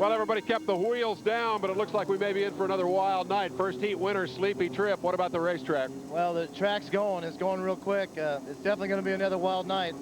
Well, everybody kept the wheels down, but it looks like we may be in for another wild night. First heat winner, Sleepy Trip. What about the racetrack? Well, the track's going. It's going real quick. It's definitely going to be another wild night.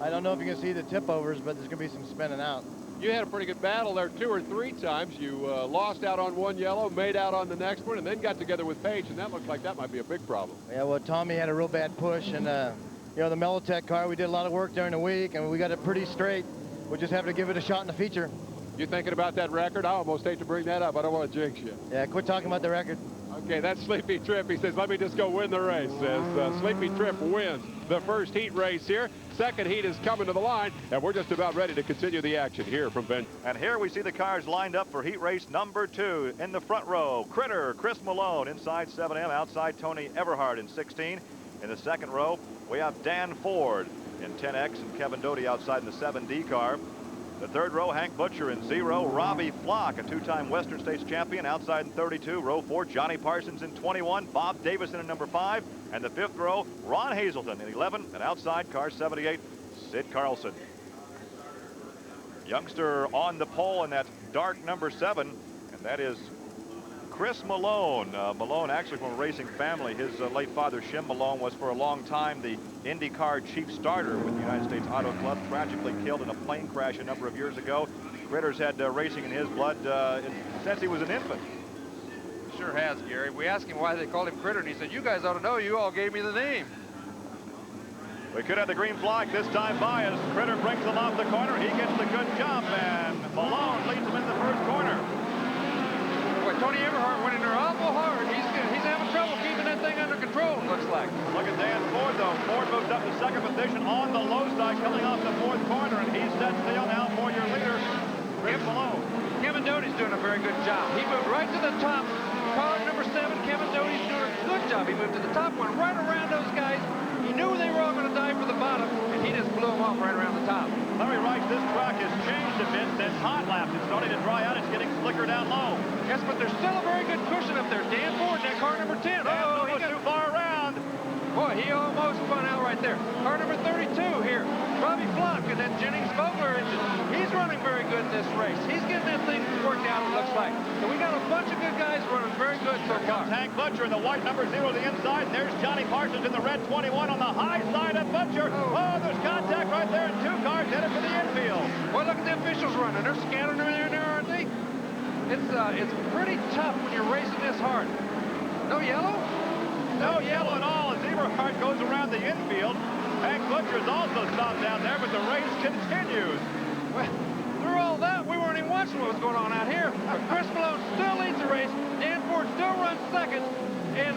I don't know if you can see the tip overs, but there's going to be some spinning out. You had a pretty good battle there 2 or 3 times. You lost out on one yellow, made out on the next one, and then got together with Paige, and that looked like that might be a big problem. Yeah, well, Tommy had a real bad push, and you know, the Mellotech car, we did a lot of work during the week, and we got it pretty straight. We just have to give it a shot in the feature. You thinking about that record? I almost hate to bring that up. I don't want to jinx you. Yeah, quit talking about the record. Okay, that's Sleepy Trip. He says, let me just go win the race. As Sleepy Trip wins the first heat race here. Second heat is coming to the line, and we're just about ready to continue the action here from Ventura. And here we see the cars lined up for heat race number 2. In the front row, Critter, Chris Malone. Inside 7M, outside Tony Everhart in 16. In the second row, we have Dan Ford in 10X and Kevin Doty outside in the 7D car. The third row, Hank Butcher in 0. Robbie Flock, a 2-time Western States champion, outside in 32. Row 4, Johnny Parsons in 21. Bob Davison in number 5. And the fifth row, Ron Hazelton in 11. And outside, car 78, Sid Carlson. Youngster on the pole in that dark number 7, and that is Chris Malone. Malone actually from a racing family. His late father, Shim Malone, was for a long time the IndyCar chief starter with the United States Auto Club, tragically killed in a plane crash a number of years ago. Critter's had racing in his blood since he was an infant. Sure has, Gary. We asked him why they called him Critter, and he said, you guys ought to know, you all gave me the name. We could have the green flag this time by as Critter brings him off the corner. He gets the good jump, and Malone leads him in the first corner. Boy, Tony Everhart went in there awful hard. He's having trouble keeping that thing under control, it looks like. Look at Dan Ford, though. Ford moved up to second position on the low side coming off the fourth corner, and he sets sail now for your leader, Chris Malone. Kevin Doty's doing a very good job. He moved right to the top. Car number 7, Kevin Doty's doing a good job. He moved to the top, went right around those guys. He knew they were all going to die for the bottom, and he just blew them off right around the top. Larry writes, this track has changed a bit since hot laps. It's starting to dry out. It's getting slicker down low. Yes, but there's still a very good cushion up there. Dan Ford, that car number 10. Oh, he got too far around. Boy, he almost spun out right there. Car number 32 here. Robbie Flock and that Jennings Vogler engine. He's running very good in this race. He's getting that thing worked out, it looks like. So we got a bunch of good guys running very good so far. Hank Butcher in the white number 0 to the inside. And there's Johnny Parsons in the red 21 on the high side of Butcher. Oh, there's contact right there, and 2 cars headed for the infield. Well, look at the officials running. They're scattering around there, aren't they? It's pretty tough when you're racing this hard. No yellow? No yellow at all as Everhart goes around the infield. Hank Butcher's also stopped down there, but the race continues. Well, through all that, we weren't even watching what was going on out here. But Chris Malone still leads the race. Dan Ford still runs second. And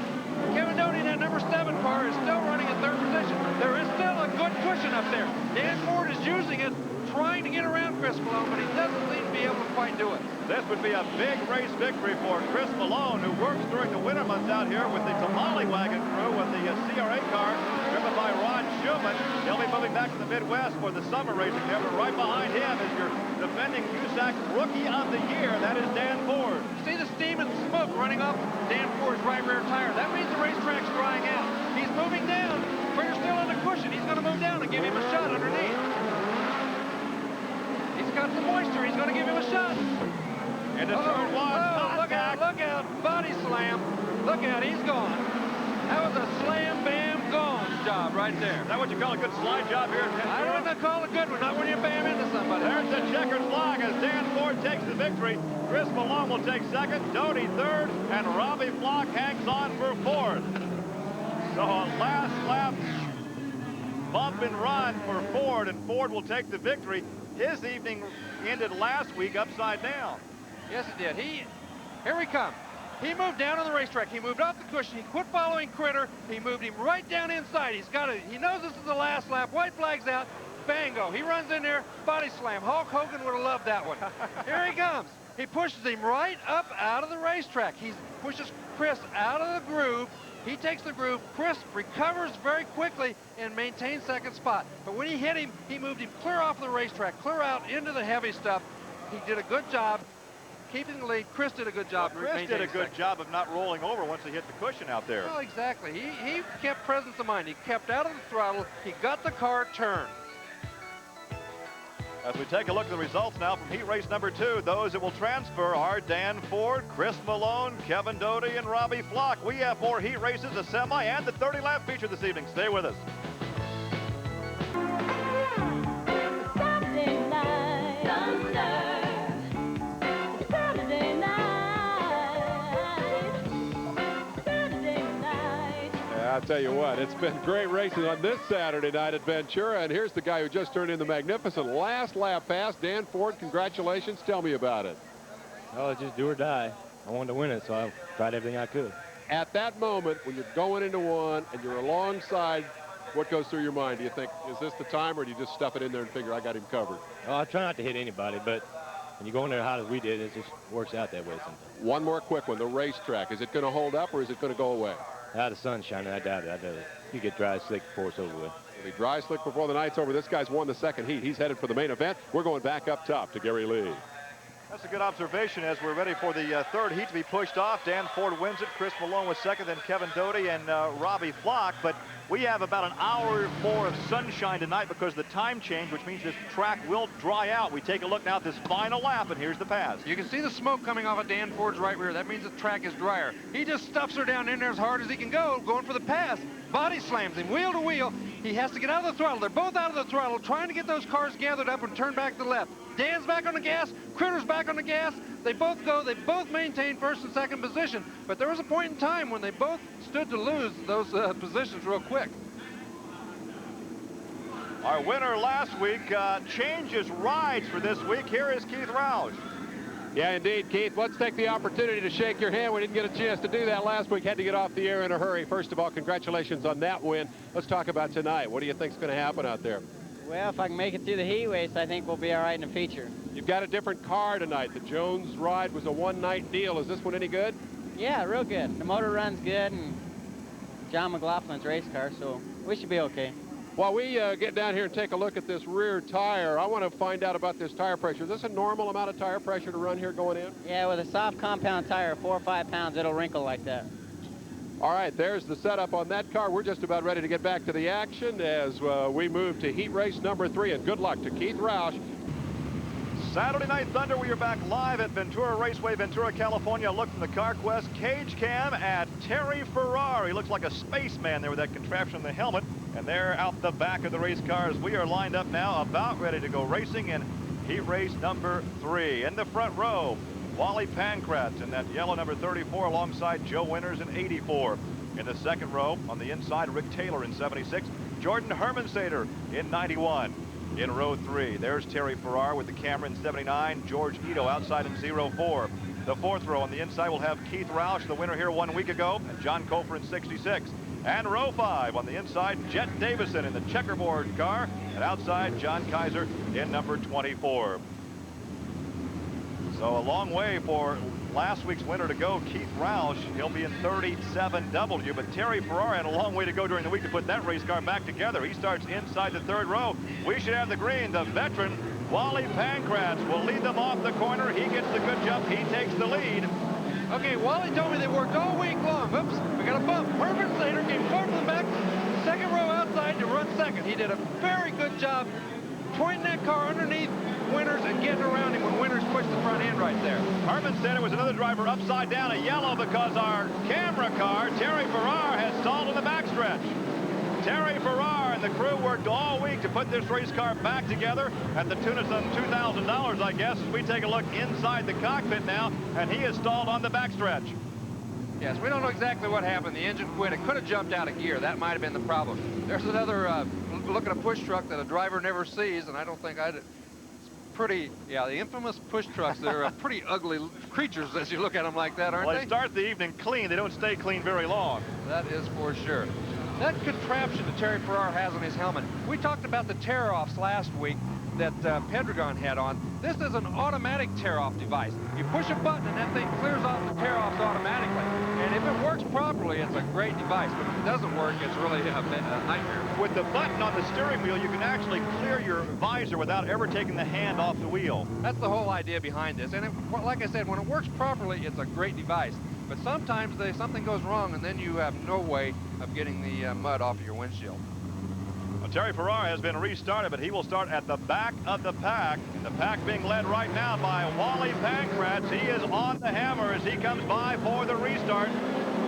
Kevin Doty in that number 7 car is still running in third position. There is still a good cushion up there. Dan Ford is using it, trying to get around Chris Malone, but he doesn't seem to be able to quite do it. This would be a big race victory for Chris Malone, who works during the winter months out here with the Tamale Wagon crew with the CRA car driven by Ron Schumann. He'll be moving back to the Midwest for the summer racing there, but right behind him is your defending USAC Rookie of the Year. That is Dan Ford. See the steam and smoke running off Dan Ford's right rear tire. That means the racetrack's drying out. He's moving down. Critter's still on the cushion. He's going to move down and give him a shot underneath. He's got some moisture. He's going to give him a shot. And the turn 1. Oh, look out, look out. Body slam. Look out, he's gone. That was a slam, bam, gone job right there. Is that what you call a good slide job here at Ventura? I wouldn't call a good one, not when you bam into somebody. There's the checkered flag as Dan Ford takes the victory. Chris Malone will take second, Doty third, and Robbie Flock hangs on for fourth. So a last lap bump and run for Ford, and Ford will take the victory. His evening ended last week upside down. Yes, it did. Here he comes. He moved down on the racetrack. He moved off the cushion. He quit following Critter. He moved him right down inside. He knows this is the last lap. White flag's out. Bango. He runs in there. Body slam. Hulk Hogan would have loved that one. Here he comes. He pushes him right up out of the racetrack. He pushes Chris out of the groove. He takes the groove. Chris recovers very quickly and maintains second spot. But when he hit him, he moved him clear off the racetrack, clear out into the heavy stuff. He did a good job keeping the lead. Chris did a good job. Well, Chris did a good job of not rolling over once he hit the cushion out there. Well, exactly. He kept presence of mind. He kept out of the throttle. He got the car turned. As we take a look at the results now from heat race number 2, those that will transfer are Dan Ford, Chris Malone, Kevin Doty, and Robbie Flock. We have more heat races, a semi, and the 30-lap feature this evening. Stay with us. Saturday night, thunder. Saturday night, Saturday night. I'll tell you what, it's been great racing on this Saturday night at Ventura, and here's the guy who just turned in the magnificent last lap pass. Dan Ford, congratulations. Tell me about it. Oh, it's just do or die. I wanted to win it, so I tried everything I could. At that moment, when you're going into one and you're alongside, what goes through your mind? Do you think, is this the time, or do you just stuff it in there and figure I got him covered? Oh, I try not to hit anybody, but when you go in there hot as we did, it just works out that way sometimes. One more quick one, the racetrack. Is it going to hold up, or is it going to go away? The sun's shining, I doubt it. I doubt it. You get dry, slick before it's over with. It'll be dry, slick before the night's over. This guy's won the second heat. He's headed for the main event. We're going back up top to Gary Lee. That's a good observation as we're ready for the third heat to be pushed off. Dan Ford wins it. Chris Malone was second, then Kevin Doty and Robbie Flock. But we have about an hour more of sunshine tonight because of the time change, which means this track will dry out. We take a look now at this final lap, and here's the pass. You can see the smoke coming off of Dan Ford's right rear. That means the track is drier. He just stuffs her down in there as hard as he can go, going for the pass. Body slams him wheel to wheel. He has to get out of the throttle. They're both out of the throttle, trying to get those cars gathered up and turn back to the left. Dan's back on the gas. Critter's back on the gas. They both go. They both maintain first and second position. But there was a point in time when they both stood to lose those positions real quick. Our winner last week changes rides for this week. Here is Keith Roush. Yeah, indeed, Keith. Let's take the opportunity to shake your hand. We didn't get a chance to do that last week. Had to get off the air in a hurry. First of all, congratulations on that win. Let's talk about tonight. What do you think's going to happen out there? Well, if I can make it through the heat race, I think we'll be all right in the feature. You've got a different car tonight. The Jones ride was a one-night deal. Is this one any good? Yeah, real good. The motor runs good, and John McLaughlin's race car, so we should be okay. While we get down here and take a look at this rear tire, I want to find out about this tire pressure. Is this a normal amount of tire pressure to run here going in? Yeah, with a soft compound tire, 4 or 5 pounds, it'll wrinkle like that. All right, there's the setup on that car. We're just about ready to get back to the action as we move to heat race number 3. And good luck to Keith Roush. Saturday Night Thunder, we are back live at Ventura Raceway, Ventura, California. Look from the CarQuest cage cam at Terry Farrar. He looks like a spaceman there with that contraption on the helmet. And there out the back of the race cars, we are lined up now, about ready to go racing in heat race number 3. In the front row, Wally Pankratz in that yellow number 34 alongside Joe Winters in 84. In the second row, on the inside, Rick Taylor in 76. Jordan Hermansader in 91. In row 3, there's Terry Farrar with the camera in 79. George Ito outside in 04. The fourth row on the inside will have Keith Roush, the winner here 1 week ago, and John Cofer in 66. And row 5 on the inside, Jet Davison in the checkerboard car, and outside John Kaiser in number 24. So a long way for last week's winner to go, Keith Roush. He'll be in 37W, but Terry Farrar had a long way to go during the week to put that race car back together. He starts inside the third row. We should have the green. The veteran, Wally Pankratz, will lead them off the corner. He gets the good jump. He takes the lead. Okay, Wally told me they worked all week long. Oops, we got a bump. Hermansader came far from the back, second row outside to run second. He did a very good job pointing that car underneath Winters and getting around him when Winters pushed the front end right there. Hermansader was another driver upside down, a yellow, because our camera car, Terry Farrar, has stalled in the backstretch. Terry Farrar and the crew worked all week to put this race car back together at the tune of some $2,000, I guess, as we take a look inside the cockpit now, and he is stalled on the backstretch. Yes, we don't know exactly what happened. The engine quit. It could have jumped out of gear. That might have been the problem. There's another look at a push truck that a driver never sees, and I don't think I'd... Pretty, yeah, the infamous push trucks. They're pretty ugly creatures as you look at them like that, aren't well, they? They start the evening clean. They don't stay clean very long. That is for sure. That contraption that Terry Farrar has on his helmet. We talked about the tear-offs last week that Pedregon had on. This is an automatic tear-off device. You push a button and that thing clears off the tear-offs automatically. And if it works properly, it's a great device. But if it doesn't work, it's really a nightmare. With the button on the steering wheel, you can actually clear your visor without ever taking the hand off the wheel. That's the whole idea behind this. And like I said, when it works properly, it's a great device. But sometimes something goes wrong, and then you have no way of getting the mud off of your windshield. Terry Farrar has been restarted, but he will start at the back of the pack. The pack being led right now by Wally Pankratz. He is on the hammer as he comes by for the restart.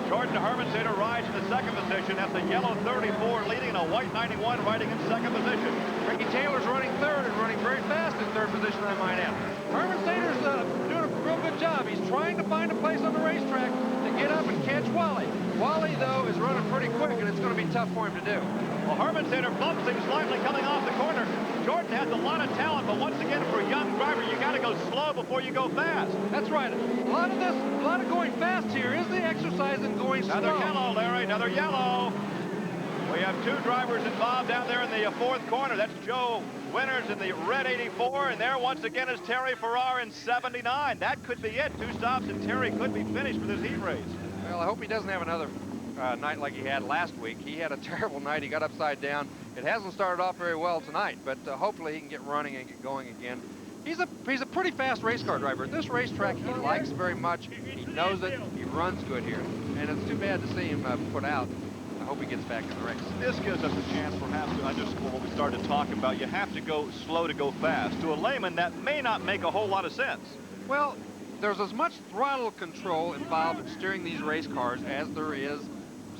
Jordan Hermansater rides in the second position. That's a yellow 34 leading and a white 91 riding in second position. Ricky Taylor's running third and running very fast in third position, I might add. Hermansater's doing a real good job. He's trying to find a place on the racetrack to get up and catch Wally. Wally, though, is running pretty quick, and it's going to be tough for him to do. Well, Hermansater bumps him slightly coming off the corner. Jordan has a lot of talent, but once again, for a young driver, you got to go slow before you go fast. That's right. A lot of going fast here is the exercise in going slow. Another yellow, Larry, another yellow. We have two drivers involved down there in the fourth corner. That's Joe Winters in the red 84, and there once again is Terry Farrar in 79. That could be it. 2 stops, and Terry could be finished with his heat race. Well, I hope he doesn't have another night like he had last week. He had a terrible night. He got upside down. It hasn't started off very well tonight, but hopefully he can get running and get going again. He's a pretty fast race car driver. This racetrack he likes very much. He knows it. He runs good here, and it's too bad to see him put out. I hope he gets back in the race. This gives us a chance perhaps to underscore what we started to talk about. You have to go slow to go fast. To a layman, that may not make a whole lot of sense. Well, there's as much throttle control involved in steering these race cars as there is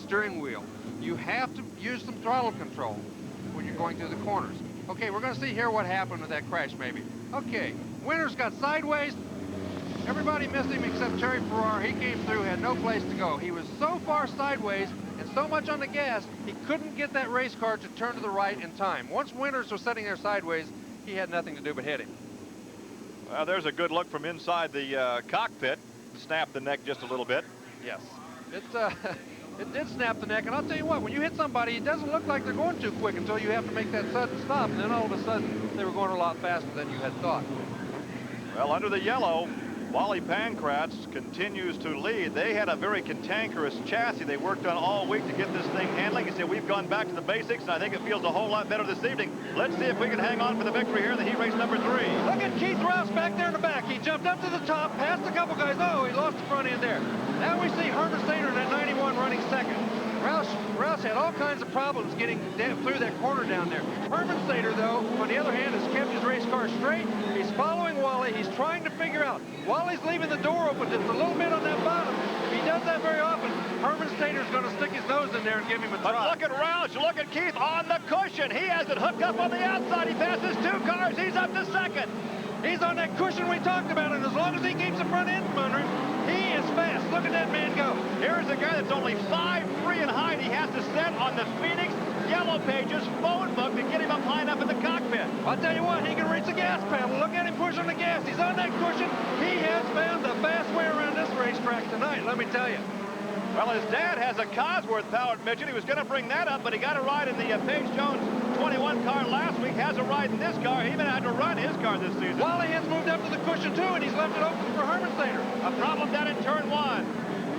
steering wheel. You have to use some throttle control when you're going through the corners. Okay, we're going to see here what happened with that crash maybe. Okay, Winters got sideways. Everybody missed him except Terry Farrar. He came through, had no place to go. He was so far sideways and so much on the gas, he couldn't get that race car to turn to the right in time. Once Winters was sitting there sideways, he had nothing to do but hit him. Well, there's a good look from inside the cockpit. Snapped the neck just a little bit. Yes, it did snap the neck, and I'll tell you what, when you hit somebody, it doesn't look like they're going too quick until you have to make that sudden stop, and then all of a sudden, they were going a lot faster than you had thought. Well, under the yellow, Wally Pankratz continues to lead. They had a very cantankerous chassis they worked on all week to get this thing handling. He said, we've gone back to the basics, and I think it feels a whole lot better this evening. Let's see if we can hang on for the victory here in the heat race number 3. Look at Keith Rouse back there in the back. He jumped up to the top, passed a couple guys. Oh, he lost the front end there. Now we see Hermansater in that 91 running second. Rouse had all kinds of problems getting through that corner down there. Hermansater, though, on the other hand, has kept his race car straight. He's following Wally. He's trying to figure out. Wally's leaving the door open just a little bit on that bottom. If he does that very often, Hermansater's going to stick his nose in there and give him a try. But look at Rouse. Look at Keith on the cushion. He has it hooked up on the outside. He passes 2 cars. He's up to second. He's on that cushion we talked about, and as long as he keeps the front end from under him, he is fast. Look at that man go. Here's a guy that's only 5'3" in height. He has to sit on the Phoenix Yellow Pages phone book to get him up high enough in the cockpit. I'll tell you what, he can reach the gas pedal. Look at him pushing the gas. He's on that cushion. He has found the fast way around this racetrack tonight, let me tell you. Well, his dad has a Cosworth-powered Midget. He was going to bring that up, but he got a ride in the Paige Jones 21 car last week. Has a ride in this car. He even had to run his car this season. Wally has moved up to the cushion, too, and he's left it open for Hermansater. A problem down in turn 1.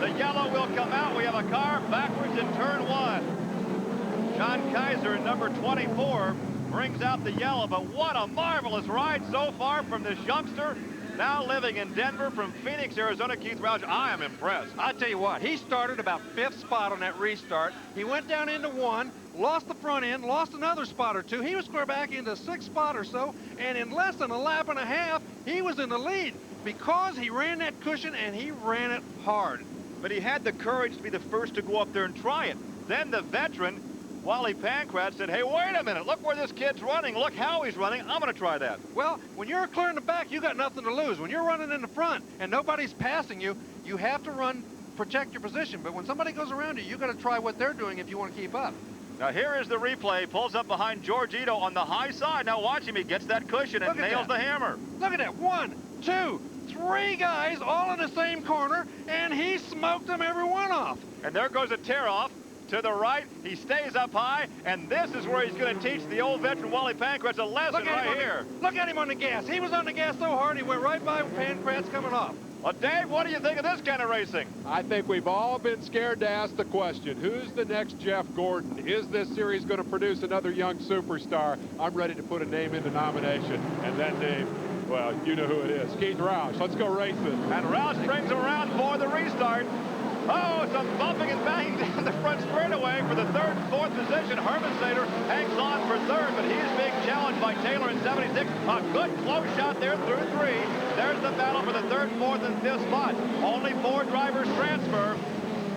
The yellow will come out. We have a car backwards in turn 1. John Kaiser, number 24, brings out the yellow, but what a marvelous ride so far from this youngster. Now living in Denver from Phoenix, Arizona, Keith Rouse. I am impressed. I tell you what, he started about 5th spot on that restart. He went down into 1, lost the front end, lost another spot or 2. He was clear back into 6th spot or so, and in less than a lap and a half, he was in the lead because he ran that cushion and he ran it hard. But he had the courage to be the first to go up there and try it. Then the veteran, Wally Pankratz, said, hey, wait a minute, look where this kid's running. Look how he's running. I'm going to try that. Well, when you're clear in the back, you got nothing to lose. When you're running in the front and nobody's passing you, you have to run, protect your position. But when somebody goes around you got to try what they're doing if you want to keep up. Now here is the replay. Pulls up behind George Ito on the high side. Now watch him. He gets that cushion and nails the hammer. Look at that. 1, 2, 3 guys all in the same corner, and he smoked them every one off. And there goes a tear-off. To the right, he stays up high, and this is where he's going to teach the old veteran Wally Pankratz a lesson right here. Look at him on the gas. He was on the gas so hard, he went right by Pankratz coming off. Well, Dave, what do you think of this kind of racing? I think we've all been scared to ask the question, who's the next Jeff Gordon? Is this series going to produce another young superstar? I'm ready to put a name into nomination, and that name, well, you know who it is. Keith Roush. Let's go racing. And Roush brings him around for the restart. Oh, some bumping and banging down the front straightaway for the third and fourth position. Herman Sater hangs on for third, but he is being challenged by Taylor in 76. A good close shot there through 3. There's the battle for the third, fourth, and fifth spot. Only 4 drivers transfer.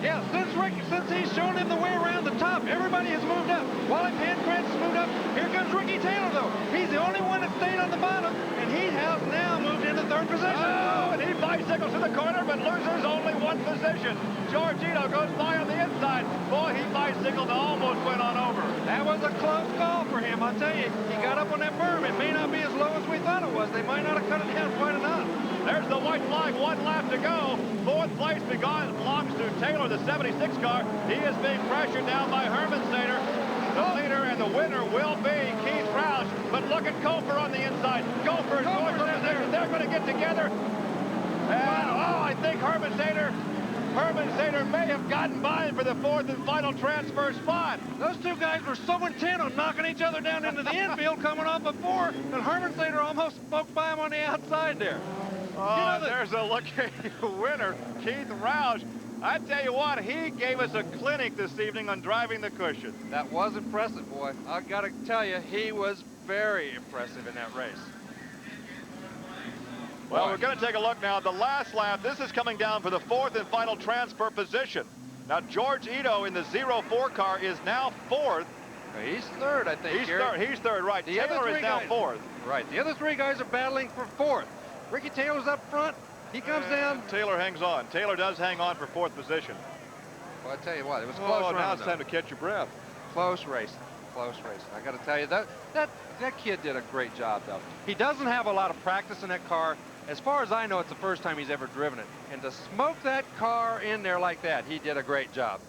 Yeah, since he's shown him the way around the top, everybody has moved up. Wally Pancratz has moved up. Here comes Ricky Taylor, though. He's the only one that stayed on the bottom, and he has now moved into third position. Oh, and he bicycles to the corner, but loses only 1 position. Giorgino goes by on the inside. Boy, he bicycled and almost went on over. That was a close call for him, I'll tell you. He got up on that berm. It may not be as low as we thought it was. They might not have cut it down quite enough. There's the white flag, 1 lap to go. 4th place belongs to Taylor, the 76 car. He is being pressured down by Herman Sater. The leader and the winner will be Keith Roush. But look at Koper on the inside. Koper is going for the there. They're going to get together. And, oh, I think Herman Sater may have gotten by him for the 4th and final transfer spot. Those two guys were so intent on knocking each other down into the infield coming off a 4, and Herman Sater almost spoke by him on the outside there. Oh, there's a lucky winner, Keith Roush. I tell you what, he gave us a clinic this evening on driving the cushion. That was impressive, boy. I got to tell you, he was very impressive in that race. Well, we're going to take a look now at the last lap. This is coming down for the 4th and final transfer position. Now, George Ito in the 04 car is now 4th. He's 3rd, I think. He's third, right. The Taylor is now 4th. Right. The other 3 guys are battling for 4th. Ricky Taylor's up front. He comes down. Taylor hangs on. Taylor does hang on for 4th position. Well, I tell you what, it was close. Oh, now it's time to catch your breath. Close race. Close race. I got to tell you, that kid did a great job, though. He doesn't have a lot of practice in that car. As far as I know, it's the first time he's ever driven it. And to smoke that car in there like that, he did a great job.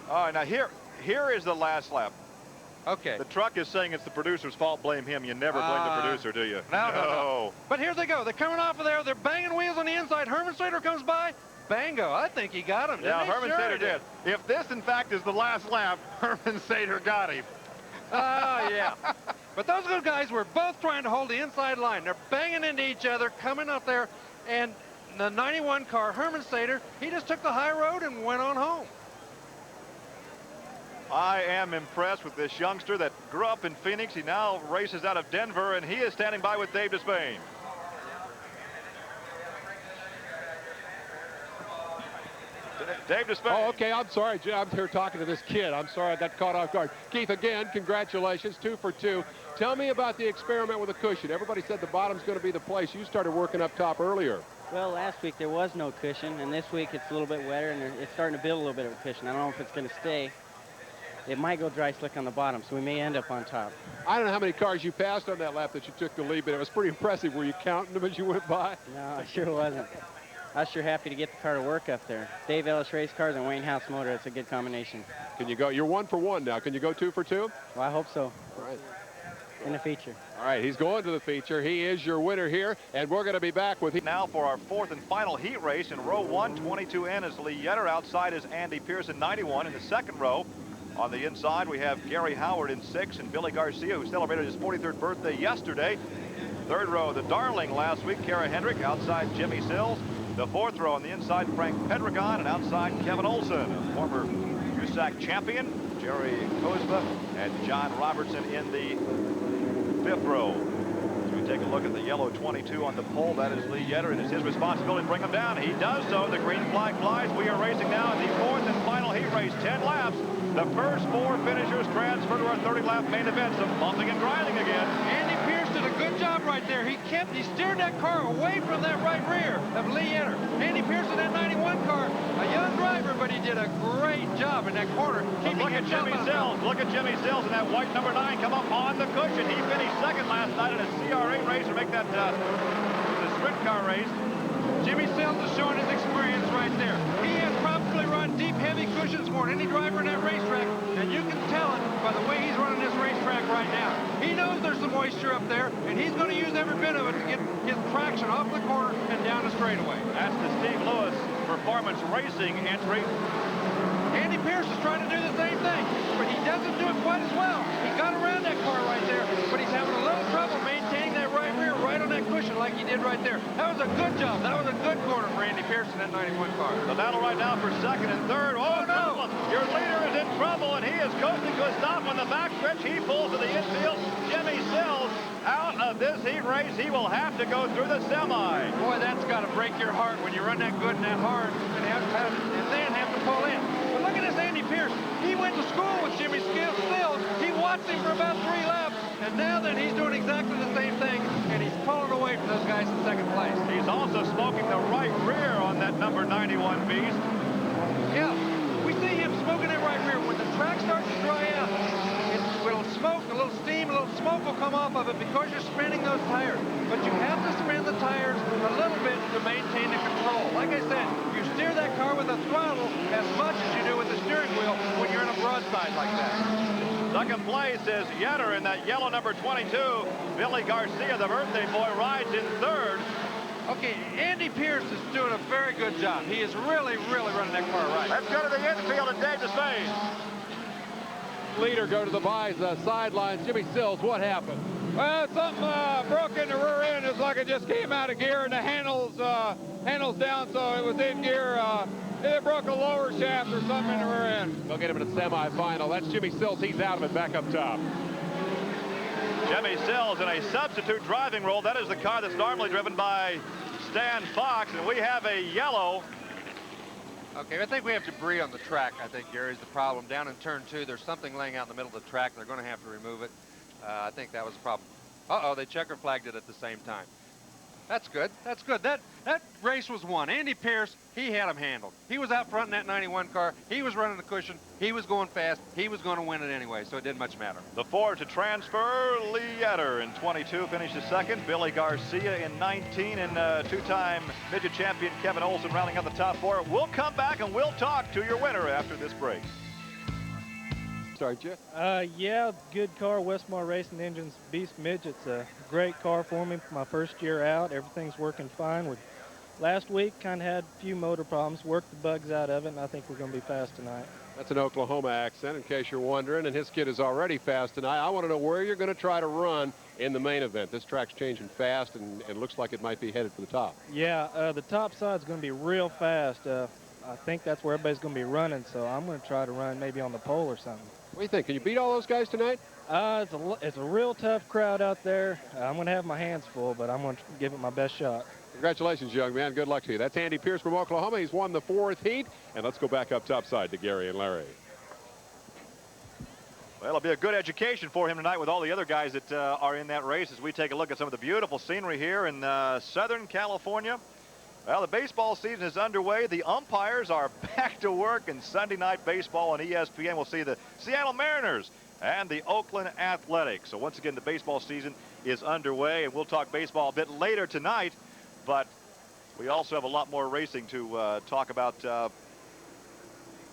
All right, now here is the last lap. Okay. The truck is saying it's the producer's fault. Blame him. You never blame the producer, do you? No. But here they go. They're coming off of there. They're banging wheels on the inside. Herman Sater comes by. Bango. I think he got him. Yeah, Herman Sater did. If this, in fact, is the last lap, Herman Sater got him. Oh, yeah. But those good guys were both trying to hold the inside line. They're banging into each other, coming up there. And the 91 car, Herman Sater, he just took the high road and went on home. I am impressed with this youngster that grew up in Phoenix. He now races out of Denver, and he is standing by with Dave Despain. Dave Despain. Oh, okay. I'm sorry, Jim. I'm here talking to this kid. I'm sorry I got caught off guard. Keith, again, congratulations. 2 for 2. Tell me about the experiment with a cushion. Everybody said the bottom's going to be the place. You started working up top earlier. Well, last week there was no cushion, and this week it's a little bit wetter, and it's starting to build a little bit of a cushion. I don't know if it's going to stay. It might go dry slick on the bottom, so we may end up on top. I don't know how many cars you passed on that lap that you took the lead, but it was pretty impressive. Were you counting them as you went by? No, I sure wasn't. I was sure happy to get the car to work up there. Dave Ellis Race Cars and Wayne House Motor, it's a good combination. Can you go? You're 1 for 1 now. Can you go 2 for 2? Well, I hope so. All right. In the feature. All right, he's going to the feature. He is your winner here, and we're going to be back with... Now for our 4th and final heat race in row 1, 22N is Lee Yetter. Outside is Andy Pearson, 91. In the second row, on the inside, we have Gary Howard in 6 and Billy Garcia, who celebrated his 43rd birthday yesterday. Third row, the darling last week, Kara Hendrick. Outside, Jimmy Sills. The fourth row on the inside, Frank Pedregon, and outside, Kevin Olson, a former USAC champion, Jerry Kozma, and John Robertson in the fifth row. As we take a look at the yellow 22 on the pole, that is Lee Yetter, and it's his responsibility to bring him down. He does so. The green flag flies. We are racing now in the 4th and final heat race, 10 laps. The first 4 finishers transfer to our 30-lap main event. Some bumping and grinding again. Andy Pierce did a good job right there. He steered that car away from that right rear of Lee Yetter. Andy Pierce in that 91 car, a young driver, but he did a great job in that corner. Look at Jimmy Sills. Look at Jimmy Sills in that white number 9 come up on the cushion. He finished second last night in a CRA race, or make that the sprint car race. Jimmy Sills is showing his experience right there. He has probably run deep, heavy cushions more than any driver in that racetrack, and you can tell it by the way he's running this racetrack right now. He knows there's some moisture up there, and he's going to use every bit of it to get his traction off the corner and down the straightaway. That's the Steve Lewis Performance Racing entry. Andy Pierce is trying to do the same thing, but he doesn't do it quite as well. He got around that car right there, but he's having a little trouble maintaining that right rear right on that cushion like he did right there. That was a good job. That was a good corner for Andy Pierce in that 91 car. The battle right now for second and third. Oh, no! Your leader is in trouble, and he is coasting to a stop on the backstretch. He pulls to the infield. Jimmy Sills out of this heat race. He will have to go through the semi. Boy, that's got to break your heart when you run that good and that hard and then have to pull in. But look at this Andy Pierce. He went to school with Jimmy Sills. He watched him for about 3 laps, and now then he's doing exactly the same thing, and he's pulling away from those guys in second place. He's also smoking the right rear on that number 91 Beast. Yeah, we see him smoking that right rear. When the track starts to dry out, it'll smoke, a little steam, a little smoke will come off of it because you're spinning those tires. But you have to spin the tires a little bit to maintain the control. Like I said, you steer that car with a throttle as much as you do with the steering wheel when you're in a broadside like that. Second place is Yetter in that yellow number 22. Billy Garcia, the birthday boy, rides in third. Okay, Andy Pierce is doing a very good job. He is really, really running that car right. Let's go to the infield and Dave Despain. Leader go to the sidelines. Jimmy Sills, what happened? Well, something broke in the rear end. It's like it just came out of gear, and the handles down, so it was in gear. It broke a lower shaft or something in the rear end. They'll get him in the semifinal. That's Jimmy Sills. He's out of it. Back up top. Jimmy Sills in a substitute driving role. That is the car that's normally driven by Stan Fox, and we have a yellow. Okay, I think we have debris on the track, I think, Gary, is the problem. Down in turn 2, there's something laying out in the middle of the track. They're going to have to remove it. I think that was the problem. Uh-oh, they checker flagged it at the same time. That's good. That's good. That race was won. Andy Pierce, he had him handled. He was out front in that 91 car. He was running the cushion. He was going fast. He was going to win it anyway, so it didn't much matter. The Ford to transfer. Lee Yetter in 22 finishes second. Billy Garcia in 19, and two-time midget champion Kevin Olson rounding out the top 4. We'll come back and we'll talk to your winner after this break. Sorry, Jeff. Yeah, good car. Westmar Racing Engines Beast Midget's a great car for me. My first year out, everything's working fine. Last week, kind of had a few motor problems, worked the bugs out of it, and I think we're going to be fast tonight. That's an Oklahoma accent, in case you're wondering, and his kid is already fast tonight. I want to know where you're going to try to run in the main event. This track's changing fast, and it looks like it might be headed for the top. Yeah, the top side's going to be real fast. I think that's where everybody's going to be running, so I'm going to try to run maybe on the pole or something. What do you think? Can you beat all those guys tonight? It's a real tough crowd out there. I'm going to have my hands full, but I'm going to give it my best shot. Congratulations, young man. Good luck to you. That's Andy Pierce from Oklahoma. He's won the 4th heat. And let's go back up topside to Gary and Larry. Well, it'll be a good education for him tonight with all the other guys that are in that race as we take a look at some of the beautiful scenery here in Southern California. Well, the baseball season is underway. The umpires are back to work, and Sunday night baseball on ESPN. We'll see the Seattle Mariners and the Oakland Athletics. So once again, the baseball season is underway, and we'll talk baseball a bit later tonight. But we also have a lot more racing to talk about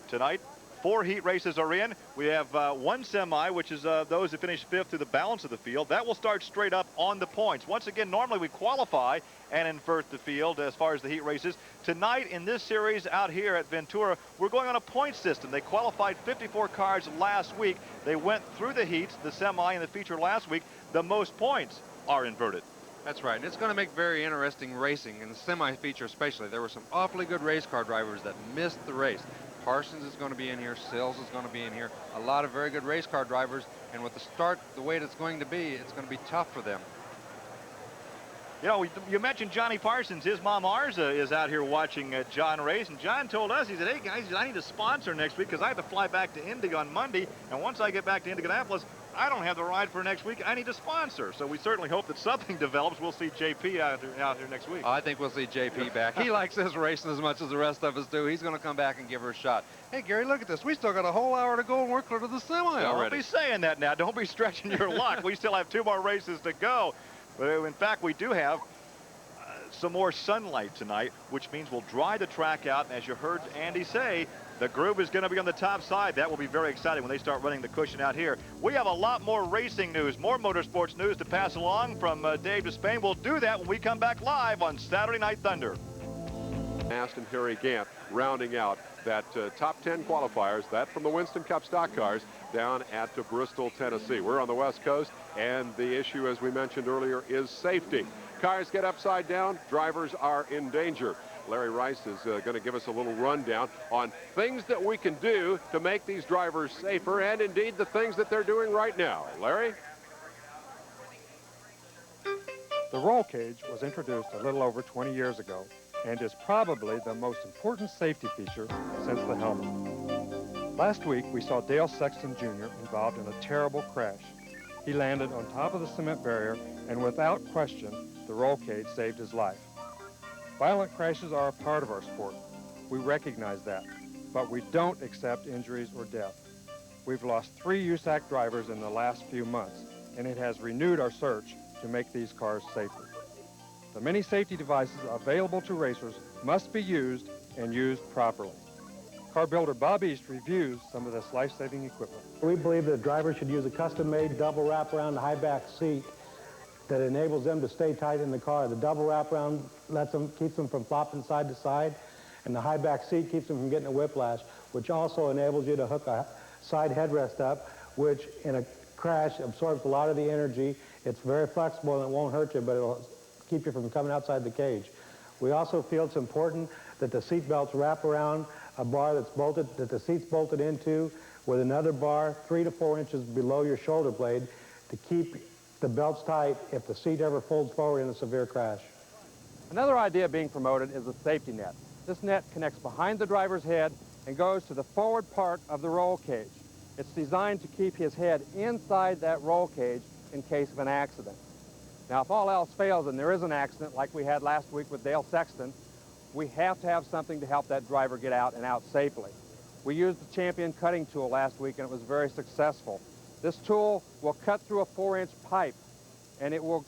tonight. 4 heat races are in. We have 1 semi, which is those that finish 5th through the balance of the field. That will start straight up on the points. Once again, normally we qualify and invert the field as far as the heat races. Tonight in this series out here at Ventura, we're going on a point system. They qualified 54 cars last week. They went through the heats, the semi, and the feature last week. The most points are inverted. That's right, and it's going to make very interesting racing, in the semi-feature especially. There were some awfully good race car drivers that missed the race. Parsons is going to be in here, Sills is going to be in here, a lot of very good race car drivers, and with the start the way it's going to be tough for them. You know, you mentioned Johnny Parsons. His mom Arza is out here watching John race, and John told us, he said, hey guys, I need a sponsor next week because I have to fly back to Indy on Monday, and once I get back to Indianapolis, I don't have the ride for next week. I need a sponsor. So we certainly hope that something develops. We'll see JP out here next week. I think we'll see JP back. He likes this racing as much as the rest of us do. He's going to come back and give her a shot. Hey, Gary, look at this. We still got a whole hour to go, and we're clear to the semi already. Don't be saying that now. Don't be stretching your luck. We still have 2 more races to go. But in fact, we do have some more sunlight tonight, which means we'll dry the track out. And as you heard Andy say, the groove is going to be on the top side. That will be very exciting when they start running the cushion out here. We have a lot more racing news, more motorsports news to pass along from Dave Despain. We'll do that when we come back live on Saturday Night Thunder. Aston Harry Gant rounding out that top 10 qualifiers, that from the Winston Cup stock cars, down at Bristol, Tennessee. We're on the West Coast, and the issue, as we mentioned earlier, is safety. Cars get upside down, drivers are in danger. Larry Rice is going to give us a little rundown on things that we can do to make these drivers safer, and indeed the things that they're doing right now. Larry? The roll cage was introduced a little over 20 years ago and is probably the most important safety feature since the helmet. Last week, we saw Dale Sexton Jr. involved in a terrible crash. He landed on top of the cement barrier, and without question, the roll cage saved his life. Violent crashes are a part of our sport. We recognize that, but we don't accept injuries or death. We've lost 3 USAC drivers in the last few months, and it has renewed our search to make these cars safer. The many safety devices available to racers must be used and used properly. Car builder Bob East reviews some of this life-saving equipment. We believe that drivers should use a custom-made double wraparound high-back seat that enables them to stay tight in the car. The double wraparound keeps them from flopping side to side, and the high-back seat keeps them from getting a whiplash, which also enables you to hook a side headrest up, which in a crash absorbs a lot of the energy. It's very flexible and it won't hurt you, but it'll keep you from coming outside the cage. We also feel it's important that the seat belts wrap around a bar that's bolted, that the seat's bolted into with another bar 3 to 4 inches below your shoulder blade to keep the belts tight if the seat ever folds forward in a severe crash. Another idea being promoted is a safety net. This net connects behind the driver's head and goes to the forward part of the roll cage. It's designed to keep his head inside that roll cage in case of an accident. Now, if all else fails and there is an accident like we had last week with Dale Sexton, we have to have something to help that driver get out and out safely. We used the Champion cutting tool last week and it was very successful. This tool will cut through a 4-inch pipe and it will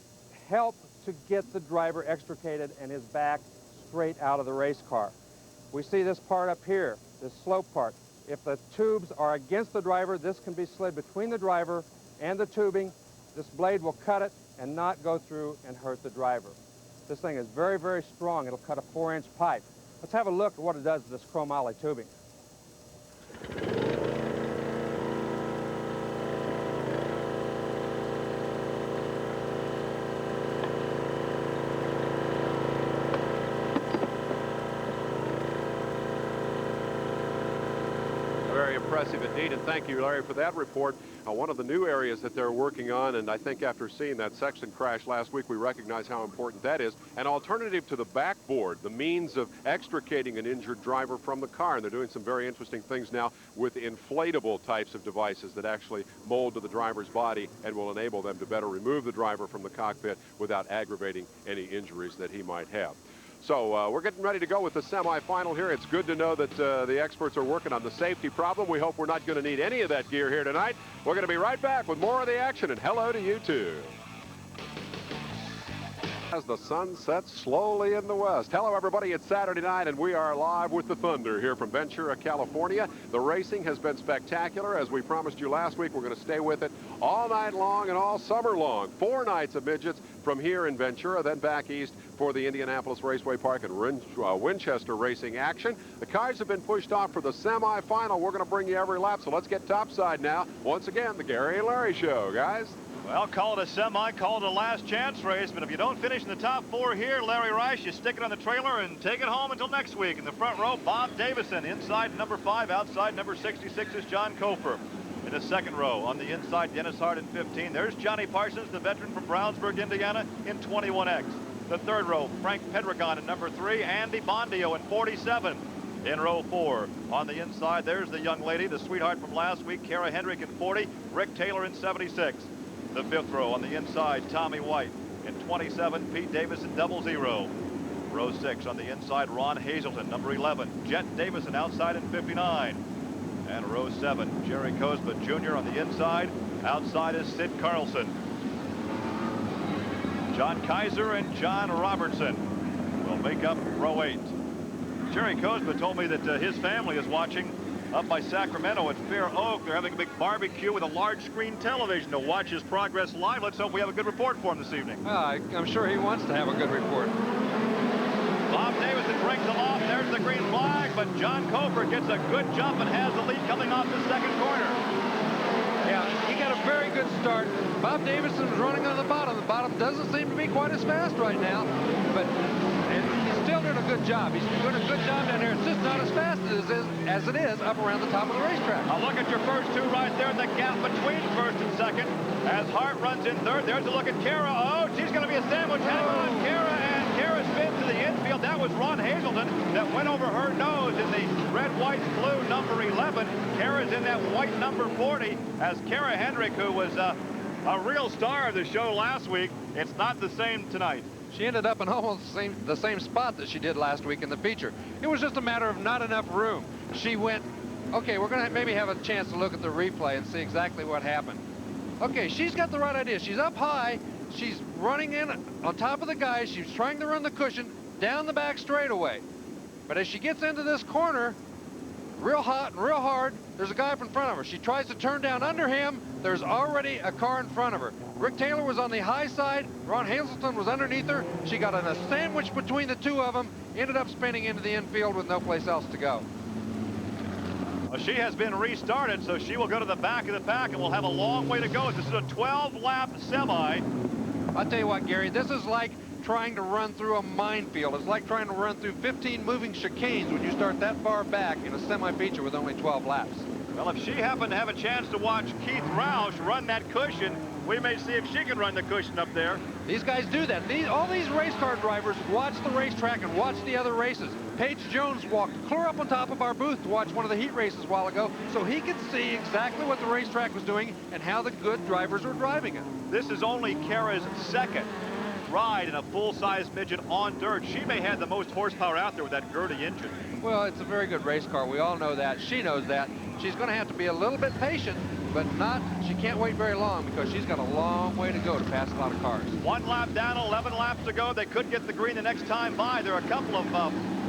help to get the driver extricated and his back straight out of the race car. We see this part up here, this slope part. If the tubes are against the driver, this can be slid between the driver and the tubing. This blade will cut it and not go through and hurt the driver. This thing is very, very strong. It'll cut a 4-inch pipe. Let's have a look at what it does to this chromoly tubing. Very impressive indeed, and thank you, Larry, for that report. One of the new areas that they're working on, and I think after seeing that Sexton crash last week, we recognize how important that is. An alternative to the backboard, the means of extricating an injured driver from the car. And they're doing some very interesting things now with inflatable types of devices that actually mold to the driver's body and will enable them to better remove the driver from the cockpit without aggravating any injuries that he might have. So we're getting ready to go with the semifinal here. It's good to know that the experts are working on the safety problem. We hope we're not going to need any of that gear here tonight. We're going to be right back with more of the action, and hello to you too. As the sun sets slowly in the west. Hello, everybody. It's Saturday night, and we are live with the Thunder here from Ventura, California. The racing has been spectacular. As we promised you last week, we're going to stay with it all night long and all summer long. 4 nights of midgets from here in Ventura, then back east for the Indianapolis Raceway Park and Winchester racing action. The cars have been pushed off for the semifinal. We're going to bring you every lap, so let's get topside now. Once again, the Gary and Larry Show, guys. Well, call it a semi, call it a last chance race, but if you don't finish in the top 4 here, Larry Rice, you stick it on the trailer and take it home until next week. In the front row, Bob Davison. Inside number 5, outside number 66 is John Kofer. In the second row, on the inside, Dennis Hart in 15. There's Johnny Parsons, the veteran from Brownsburg, Indiana, in 21X. The third row, Frank Pedregon in number 3, Andy Bondio in 47. In row 4, on the inside, there's the young lady, the sweetheart from last week, Kara Hendrick in 40, Rick Taylor in 76. The fifth row, on the inside, Tommy White. In 27, Pete Davis in 00. Row 6, on the inside, Ron Hazelton, number 11. Jet Davison outside in 59. And row 7, Jerry Cosma Jr. on the inside. Outside is Sid Carlson. John Kaiser and John Robertson will make up row 8. Jerry Cosma told me that his family is watching up by Sacramento at Fair Oak. They're having a big barbecue with a large screen television to watch his progress live. Let's hope we have a good report for him this evening. I'm sure he wants to have a good report. Bob Davison brings them off. There's the green flag, but John Cofer gets a good jump and has the lead coming off the second corner. Yeah, he got a very good start. Bob Davison was running on the bottom. The bottom doesn't seem to be quite as fast right now, but he's still doing a good job. He's doing a good job down there. It's just not as fast as it is up around the top of the racetrack. Now look at your first two right there in the gap between first and second. As Hart runs in third, there's a look at Kara. Oh, she's going to be a sandwich. Hang on, Kara, and Kara spins to the infield. That was Ron Hazelton that went over her nose in the red, white, blue number 11. Kara's in that white number 40 as Kara Hendrick, who was a real star of the show last week. It's not the same tonight. She ended up in almost the same spot that she did last week in the feature. It was just a matter of not enough room. She went, okay, we're going to maybe have a chance to look at the replay and see exactly what happened. Okay, she's got the right idea. She's up high. She's running in on top of the guys. She's trying to run the cushion down the back straightaway. But as she gets into this corner, real hot and real hard, there's a guy up in front of her. She tries to turn down under him. There's already a car in front of her. Rick Taylor was on the high side. Ron Hazelton was underneath her. She got in a sandwich between the two of them, ended up spinning into the infield with no place else to go. Well, she has been restarted, so she will go to the back of the pack and will have a long way to go. This is a 12-lap semi. I'll tell you what, Gary, this is like trying to run through a minefield. It's like trying to run through 15 moving chicanes when you start that far back in a semi-feature with only 12 laps. Well, if she happened to have a chance to watch Keith Roush run that cushion, we may see if she can run the cushion up there. These guys do that. All these race car drivers watch the racetrack and watch the other races. Paige Jones walked clear up on top of our booth to watch one of the heat races a while ago, so he could see exactly what the racetrack was doing and how the good drivers were driving it. This is only Kara's second ride in a full-size midget on dirt. She may have the most horsepower out there with that Gertie engine. Well, it's a very good race car. We all know that. She knows that. She's going to have to be a little bit patient, but she can't wait very long because she's got a long way to go to pass a lot of cars. 1 lap down, 11 laps to go. They could get the green the next time by. There are a couple of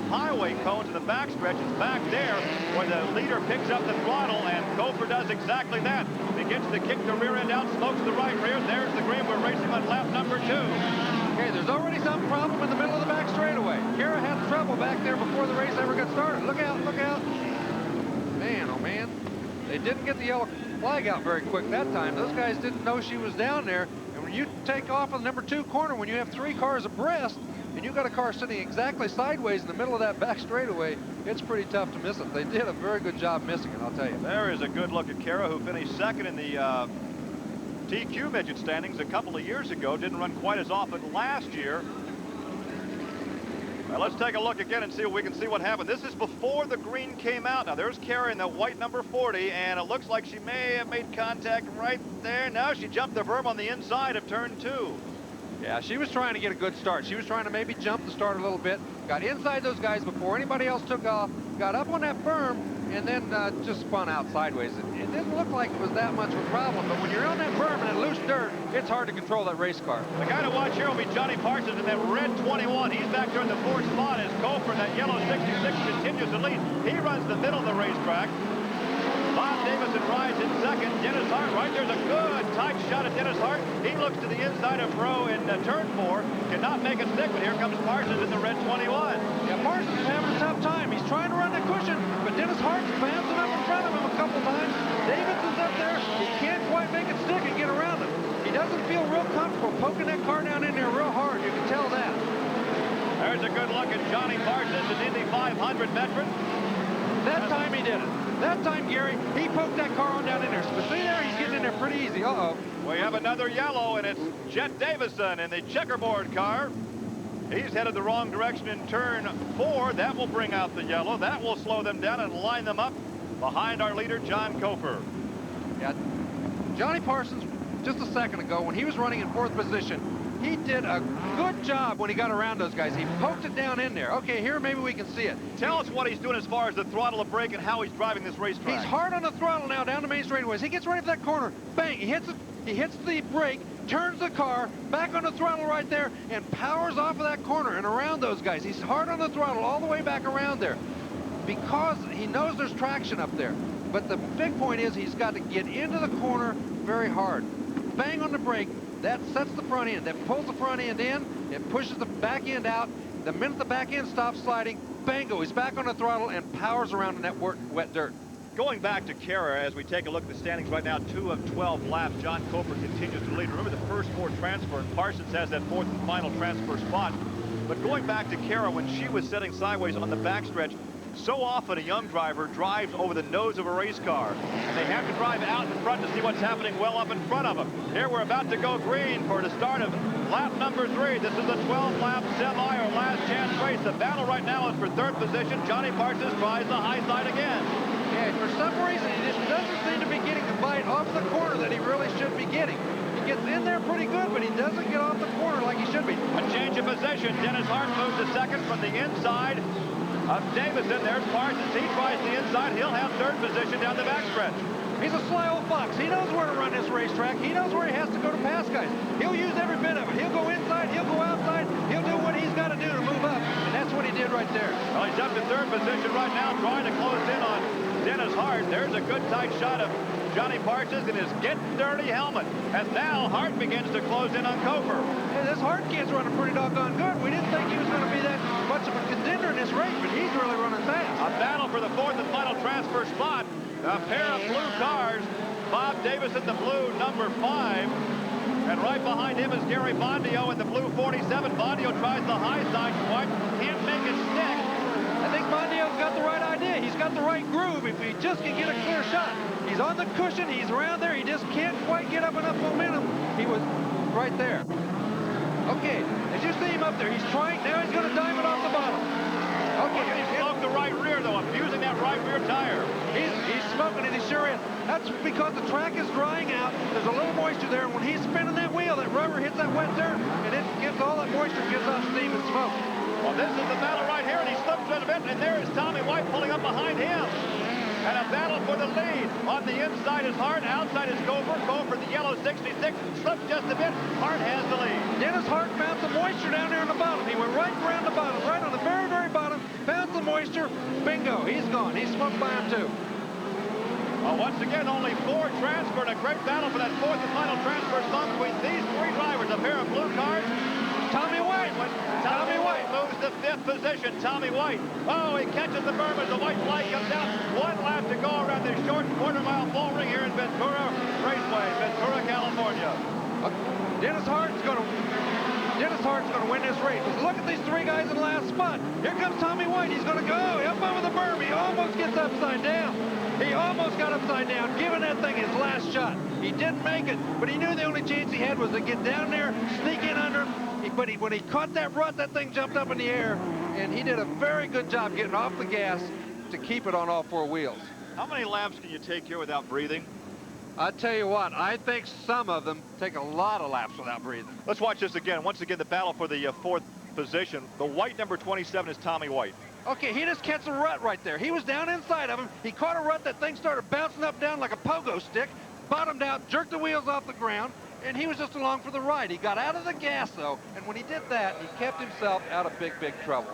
highway cones in the backstretch. It's back there where the leader picks up the throttle, and Cofer does exactly that. Begins to kick the rear end out, smokes the right rear. There's the green. We're racing on lap number 2. Okay, there's already some problem in the middle of the back straightaway. Kara had trouble back there before the race ever got started. Look out, look out. Man, oh man. They didn't get the yellow flag out very quick that time. Those guys didn't know she was down there. And when you take off of the number 2 corner, when you have 3 cars abreast, and you got a car sitting exactly sideways in the middle of that back straightaway, it's pretty tough to miss it. They did a very good job missing it, I'll tell you. There is a good look at Kara, who finished second in the TQ midget standings a couple of years ago. Didn't run quite as often last year. Well, let's take a look again and see if we can see what happened. This is before the green came out. Now there's Kara in the white number 40, and it looks like she may have made contact right there. Now she jumped the berm on the inside of turn 2. Yeah, she was trying to get a good start. She was trying to maybe jump the start a little bit, got inside those guys before anybody else took off, got up on that berm, and then just spun out sideways. It didn't look like it was that much of a problem, but when you're on that berm and in loose dirt, it's hard to control that race car. The guy to watch here will be Johnny Parsons in that red 21. He's back there in the 4th spot as Cofer, that yellow 66, continues to lead. He runs the middle of the racetrack. Bob Davison rides in second. Dennis Hart, right there's a good tight shot at Dennis Hart. He looks to the inside of row in turn 4. Cannot make a stick, but here comes Parsons in the red 21. Yeah, Parsons is having a tough time. He's trying to run the cushion, but Dennis Hart's bouncing up in front of him a couple times. Davidson's up there. He can't quite make it stick and get around him. He doesn't feel real comfortable poking that car down in there real hard. You can tell that. There's a good look at Johnny Parsons, an Indy 500 veteran. That time he did it. That time, Gary, he poked that car on down in there. But see there, he's getting in there pretty easy. Uh-oh. We have another yellow, and it's Jet Davison in the checkerboard car. He's headed the wrong direction in turn 4. That will bring out the yellow. That will slow them down and line them up behind our leader, John Cofer. Yeah, Johnny Parsons, just a second ago, when he was running in 4th position, he did a good job when he got around those guys. He poked it down in there. Okay, here maybe we can see it. Tell us what he's doing as far as the throttle of brake and how he's driving this racetrack. He's hard on the throttle now down the main straightaways. He gets ready for that corner. Bang, he hits it. He hits the brake, turns the car, back on the throttle right there, and powers off of that corner and around those guys. He's hard on the throttle all the way back around there because he knows there's traction up there. But the big point is he's got to get into the corner very hard. Bang on the brake. That sets the front end. That pulls the front end in. It pushes the back end out. The minute the back end stops sliding, bango, he's back on the throttle and powers around in that wet dirt. Going back to Kara, as we take a look at the standings right now, 2 of 12 laps. John Coper continues to lead. Remember the first 4 transfer, and Parsons has that 4th and final transfer spot. But going back to Kara, when she was sitting sideways on the backstretch, so often a young driver drives over the nose of a race car, and they have to drive out in front to see what's happening well up in front of them. Here we're about to go green for the start of lap number 3. This is a 12-lap semi or last chance race. The battle right now is for 3rd position. Johnny Parsons tries the high side again. Yeah, for some reason, he just doesn't seem to be getting the bite off the corner that he really should be getting. He gets in there pretty good, but he doesn't get off the corner like he should be. A change of position. Dennis Hart moves to 2nd from the inside of Davison. There's Parsons. He tries the inside. He'll have 3rd position down the backstretch. He's a sly old fox. He knows where to run this racetrack. He knows where he has to go to pass guys. He'll use every bit of it. He'll go inside. He'll go outside. He'll do what he's got to do to move up. And that's what he did right there. Well, he's up to 3rd position right now, trying to close in on Dennis Hart. There's a good tight shot of Johnny Parsons in his Get Dirty helmet. And now Hart begins to close in on Cofer. Hey, this Hart kid's running pretty doggone good. We didn't think he was going to be that much of a contender in this race, but he's really running fast. A battle for the 4th and final transfer spot. A pair of blue cars. Bob Davison, the blue number 5. And right behind him is Gary Bondio in the blue 47. Bondio tries the high side. Quite can't make it stick. I think Mondio's got the right idea. He's got the right groove if he just can get a clear shot. He's on the cushion. He's around there. He just can't quite get up enough momentum. He was right there. Okay, as you see him up there, he's trying. Now he's going to dive it off the bottom. Okay, He smoked the right rear, though, abusing that right rear tire. He's smoking it. He sure is. That's because the track is drying out. There's a little moisture there, and when he's spinning that wheel, that rubber hits that wet dirt, and it gives all that moisture, gives off steam and smoke. Well, this is the battle right here, and he slips a bit, and there is Tommy White pulling up behind him. And a battle for the lead. On the inside is Hart, outside is Cofer. Cofer, the yellow 66, slips just a bit. Hart has the lead. Dennis Hart found some moisture down there on the bottom. He went right around the bottom, right on the very, very bottom, found some moisture. Bingo, he's gone. He's smoked by him, too. Well, once again, only 4 transferred. A great battle for that 4th and final transfer spot between these 3 drivers. A pair of blue cars. Tommy White. Tommy White moves to 5th position. Tommy White. Oh, he catches the berm as the white flag comes out. 1 lap to go around this short quarter-mile bull ring here in Ventura Raceway, Ventura, California. Dennis Hart's going to win this race. Look at these 3 guys in the last spot. Here comes Tommy White. He's going to go up over the berm. He almost gets upside down. He almost got upside down, giving that thing his last shot. He didn't make it, but he knew the only chance he had was to get down there, sneak in under him. But when he caught that rut, that thing jumped up in the air, and he did a very good job getting off the gas to keep it on all 4 wheels. How many laps can you take here without breathing? I tell you what, I think some of them take a lot of laps without breathing. Let's watch this again. Once again, the battle for the 4th position. The white number 27 is Tommy White. Okay, he just catch a rut right there. He was down inside of him. He caught a rut. That thing started bouncing up down like a pogo stick, bottomed out, jerked the wheels off the ground, and he was just along for the ride. He got out of the gas, though, and when he did that, he kept himself out of big, big trouble.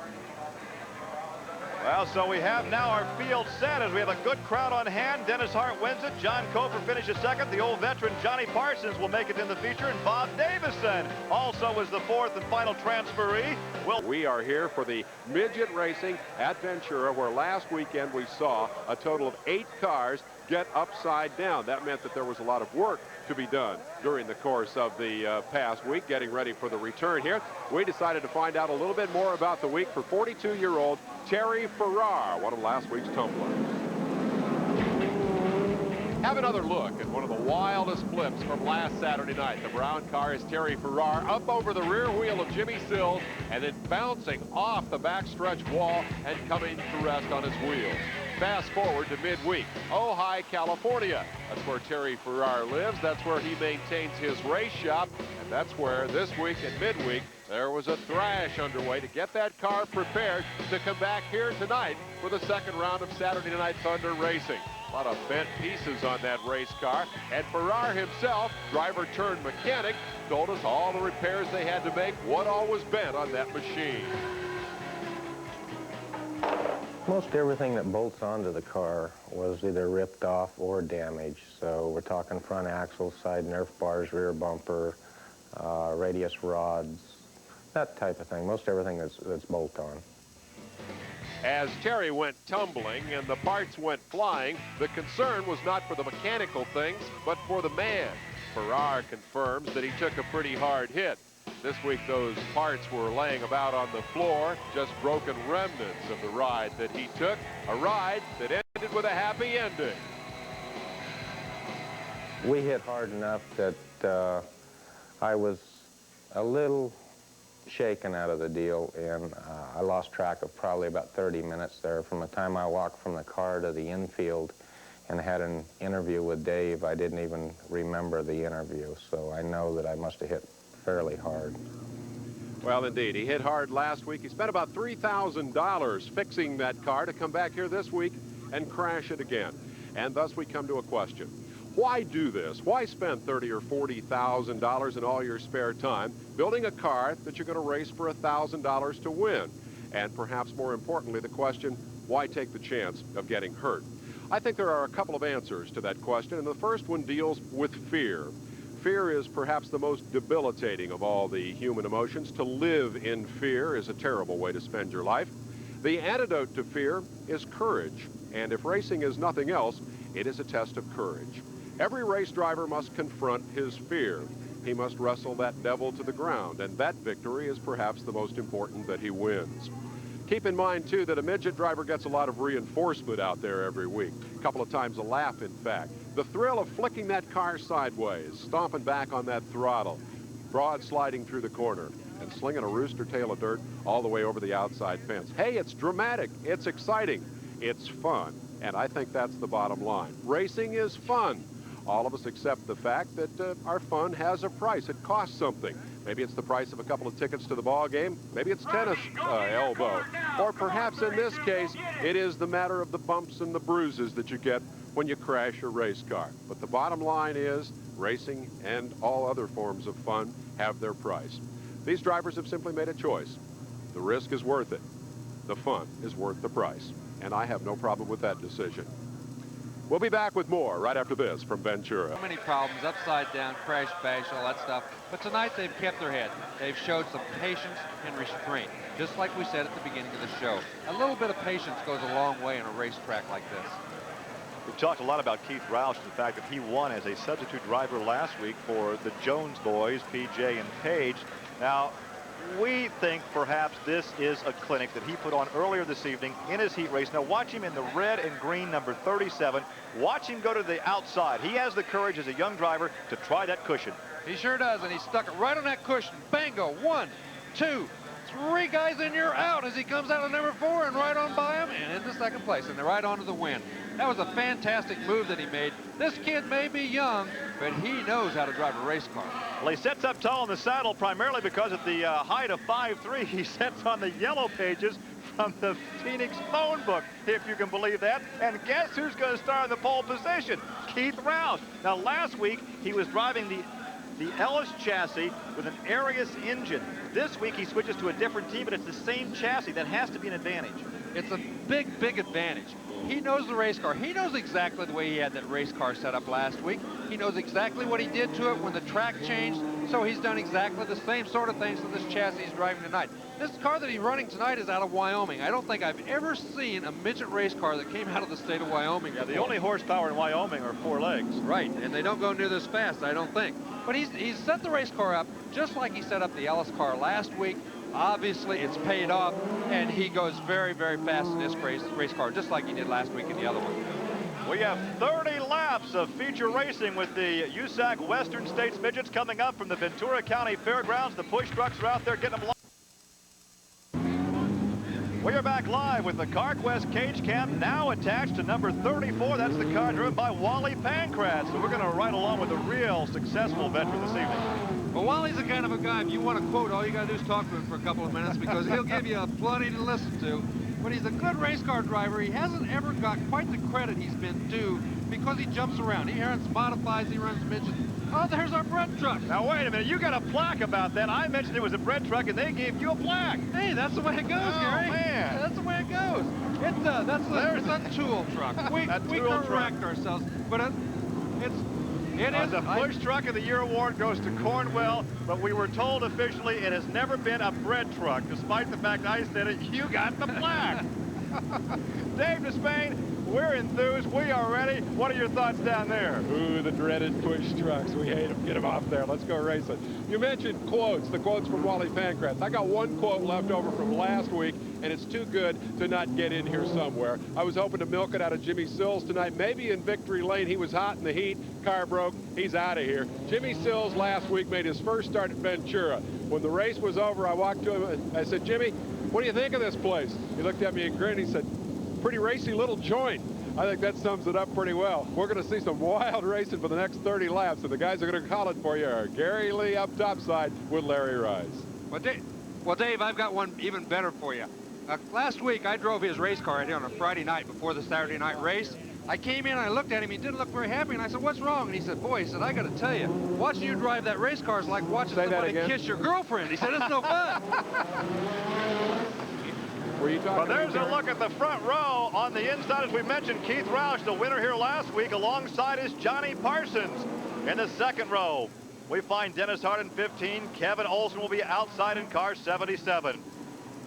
Well, so we have now our field set as we have a good crowd on hand. Dennis Hart wins it. John Cofer finishes 2nd. The old veteran Johnny Parsons will make it in the feature, and Bob Davison also was the 4th and final transferee. We are here for the midget racing at Ventura, where last weekend we saw a total of 8 cars get upside down. That meant that there was a lot of work to be done during the course of the past week, getting ready for the return here. We decided to find out a little bit more about the week for 42-year-old Terry Farrar, one of last week's tumblers. Have another look at one of the wildest flips from last Saturday night. The brown car is Terry Farrar up over the rear wheel of Jimmy Sills and then bouncing off the backstretch wall and coming to rest on his wheels. Fast forward to midweek, Ojai, California. That's where Terry Farrar lives. That's where he maintains his race shop. And that's where this week and midweek there was a thrash underway to get that car prepared to come back here tonight for the 2nd round of Saturday Night Thunder racing. A lot of bent pieces on that race car. And Farrar himself, driver turned mechanic, told us all the repairs they had to make, what all was bent on that machine. Most everything that bolts onto the car was either ripped off or damaged. So we're talking front axle, side nerf bars, rear bumper, radius rods, that type of thing. Most everything that's bolt-on. As Terry went tumbling and the parts went flying, the concern was not for the mechanical things, but for the man. Farrar confirms that he took a pretty hard hit. This week, those parts were laying about on the floor, just broken remnants of the ride that he took, a ride that ended with a happy ending. We hit hard enough that I was a little shaken out of the deal, and I lost track of probably about 30 minutes there. From the time I walked from the car to the infield and had an interview with Dave, I didn't even remember the interview, so I know that I must have hit fairly hard. Well, indeed, he hit hard last week. He spent about $3,000 fixing that car to come back here this week and crash it again. And thus we come to a question. Why do this? Why spend $30,000 or $40,000 in all your spare time building a car that you're going to race for $1,000 to win? And perhaps more importantly, the question, why take the chance of getting hurt? I think there are a couple of answers to that question, and the first one deals with fear. Fear is perhaps the most debilitating of all the human emotions. To live in fear is a terrible way to spend your life. The antidote to fear is courage, and if racing is nothing else, it is a test of courage. Every race driver must confront his fear. He must wrestle that devil to the ground, and that victory is perhaps the most important that he wins. Keep in mind, too, that a midget driver gets a lot of reinforcement out there every week, a couple of times a lap, in fact. The thrill of flicking that car sideways, stomping back on that throttle, broad sliding through the corner, and slinging a rooster tail of dirt all the way over the outside fence. Hey, it's dramatic, it's exciting, it's fun, and I think that's the bottom line. Racing is fun. All of us accept the fact that our fun has a price. It costs something. Maybe it's the price of a couple of tickets to the ball game. Maybe it's tennis elbow. Or perhaps in this case, it is the matter of the bumps and the bruises that you get when you crash a race car. But the bottom line is racing and all other forms of fun have their price. These drivers have simply made a choice. The risk is worth it. The fun is worth the price. And I have no problem with that decision. We'll be back with more right after this from Ventura. So many problems, upside down, crash, bash, all that stuff. But tonight they've kept their head. They've showed some patience and restraint, just like we said at the beginning of the show. A little bit of patience goes a long way in a racetrack like this. We've talked a lot about Keith Roush and the fact that he won as a substitute driver last week for the Jones boys, PJ and Page. Now, we think perhaps this is a clinic that he put on earlier this evening in his heat race. Now watch him in the red and green number 37. Watch him go to the outside. He has the courage as a young driver to try that cushion. He sure does, and he stuck it right on that cushion. Bango, 1, 2, 3 guys in, you're out as he comes out of number 4 and right on by him and into second place, and they're right onto the win. That was a fantastic move that he made. This kid may be young, but he knows how to drive a race car. Well, he sets up tall in the saddle primarily because at the height of 5'3", he sets on the yellow pages from the Phoenix phone book, if you can believe that. And guess who's going to start in the pole position? Keith Roush. Now, last week, he was driving the Ellis chassis with an Arius engine. This week, he switches to a different team, but it's the same chassis. That has to be an advantage. It's a big, big advantage. He knows the race car. He knows exactly the way he had that race car set up last week. He knows exactly what he did to it when the track changed. So he's done exactly the same sort of things to this chassis he's driving tonight. This car that he's running tonight is out of Wyoming. I don't think I've ever seen a midget race car that came out of the state of Wyoming. Yeah, the only horsepower in Wyoming are 4 legs. Right, and they don't go near this fast, I don't think. But he's set the race car up just like he set up the Ellis car last week. Obviously, it's paid off, and he goes very, very fast in this race car, just like he did last week in the other one. We have 30 laps of feature racing with the USAC Western States Midgets coming up from the Ventura County Fairgrounds. The push trucks are out there getting them. We are back live with the CarQuest cage cam now attached to number 34. That's the car driven by Wally Pancratz. So we're going to ride along with a real successful veteran this evening. Well, Wally's the kind of a guy, if you want to quote, all you got to do is talk to him for a couple of minutes because he'll give you plenty to listen to. But he's a good race car driver. He hasn't ever got quite the credit he's been due because he jumps around. He runs modifies, he runs midgets. Oh, there's our bread truck. Now, wait a minute. You got a plaque about that. I mentioned it was a bread truck, and they gave you a plaque. Hey, that's the way it goes, Gary. Man. That's the way it goes. It's a tool truck. We correct ourselves, but It is. The Push Truck of the Year award goes to Cornwell, but we were told officially it has never been a bread truck. Despite the fact I said it, you got the plaque. Dave Despain, we're enthused. We are ready. What are your thoughts down there? Ooh, the dreaded push trucks. We hate them. Get them off there. Let's go race it. You mentioned quotes, the quotes from Wally Pancratz. I got one quote left over from last week, and it's too good to not get in here somewhere. I was hoping to milk it out of Jimmy Sills tonight. Maybe in victory lane. He was hot in the heat. Car broke. He's out of here. Jimmy Sills last week made his first start at Ventura. When the race was over, I walked to him and I said, Jimmy, what do you think of this place? He looked at me and grinned. He said, pretty racy little joint. I think that sums it up pretty well. We're going to see some wild racing for the next 30 laps, and the guys are going to call it for you are Gary Lee up topside with Larry Rice. Well, Dave, I've got one even better for you. Last week, I drove his race car right here on a Friday night before the Saturday night race. I came in, and I looked at him, he didn't look very happy, and I said, what's wrong? And he said, boy, he said, I got to tell you, watching you drive that race car is like watching somebody kiss your girlfriend. He said, it's no fun. Well, there's a look at the front row. On the inside, as we mentioned, Keith Roush, the winner here last week. Alongside is Johnny Parsons. In the second row, we find Dennis Hart in 15. Kevin Olson will be outside in car 77.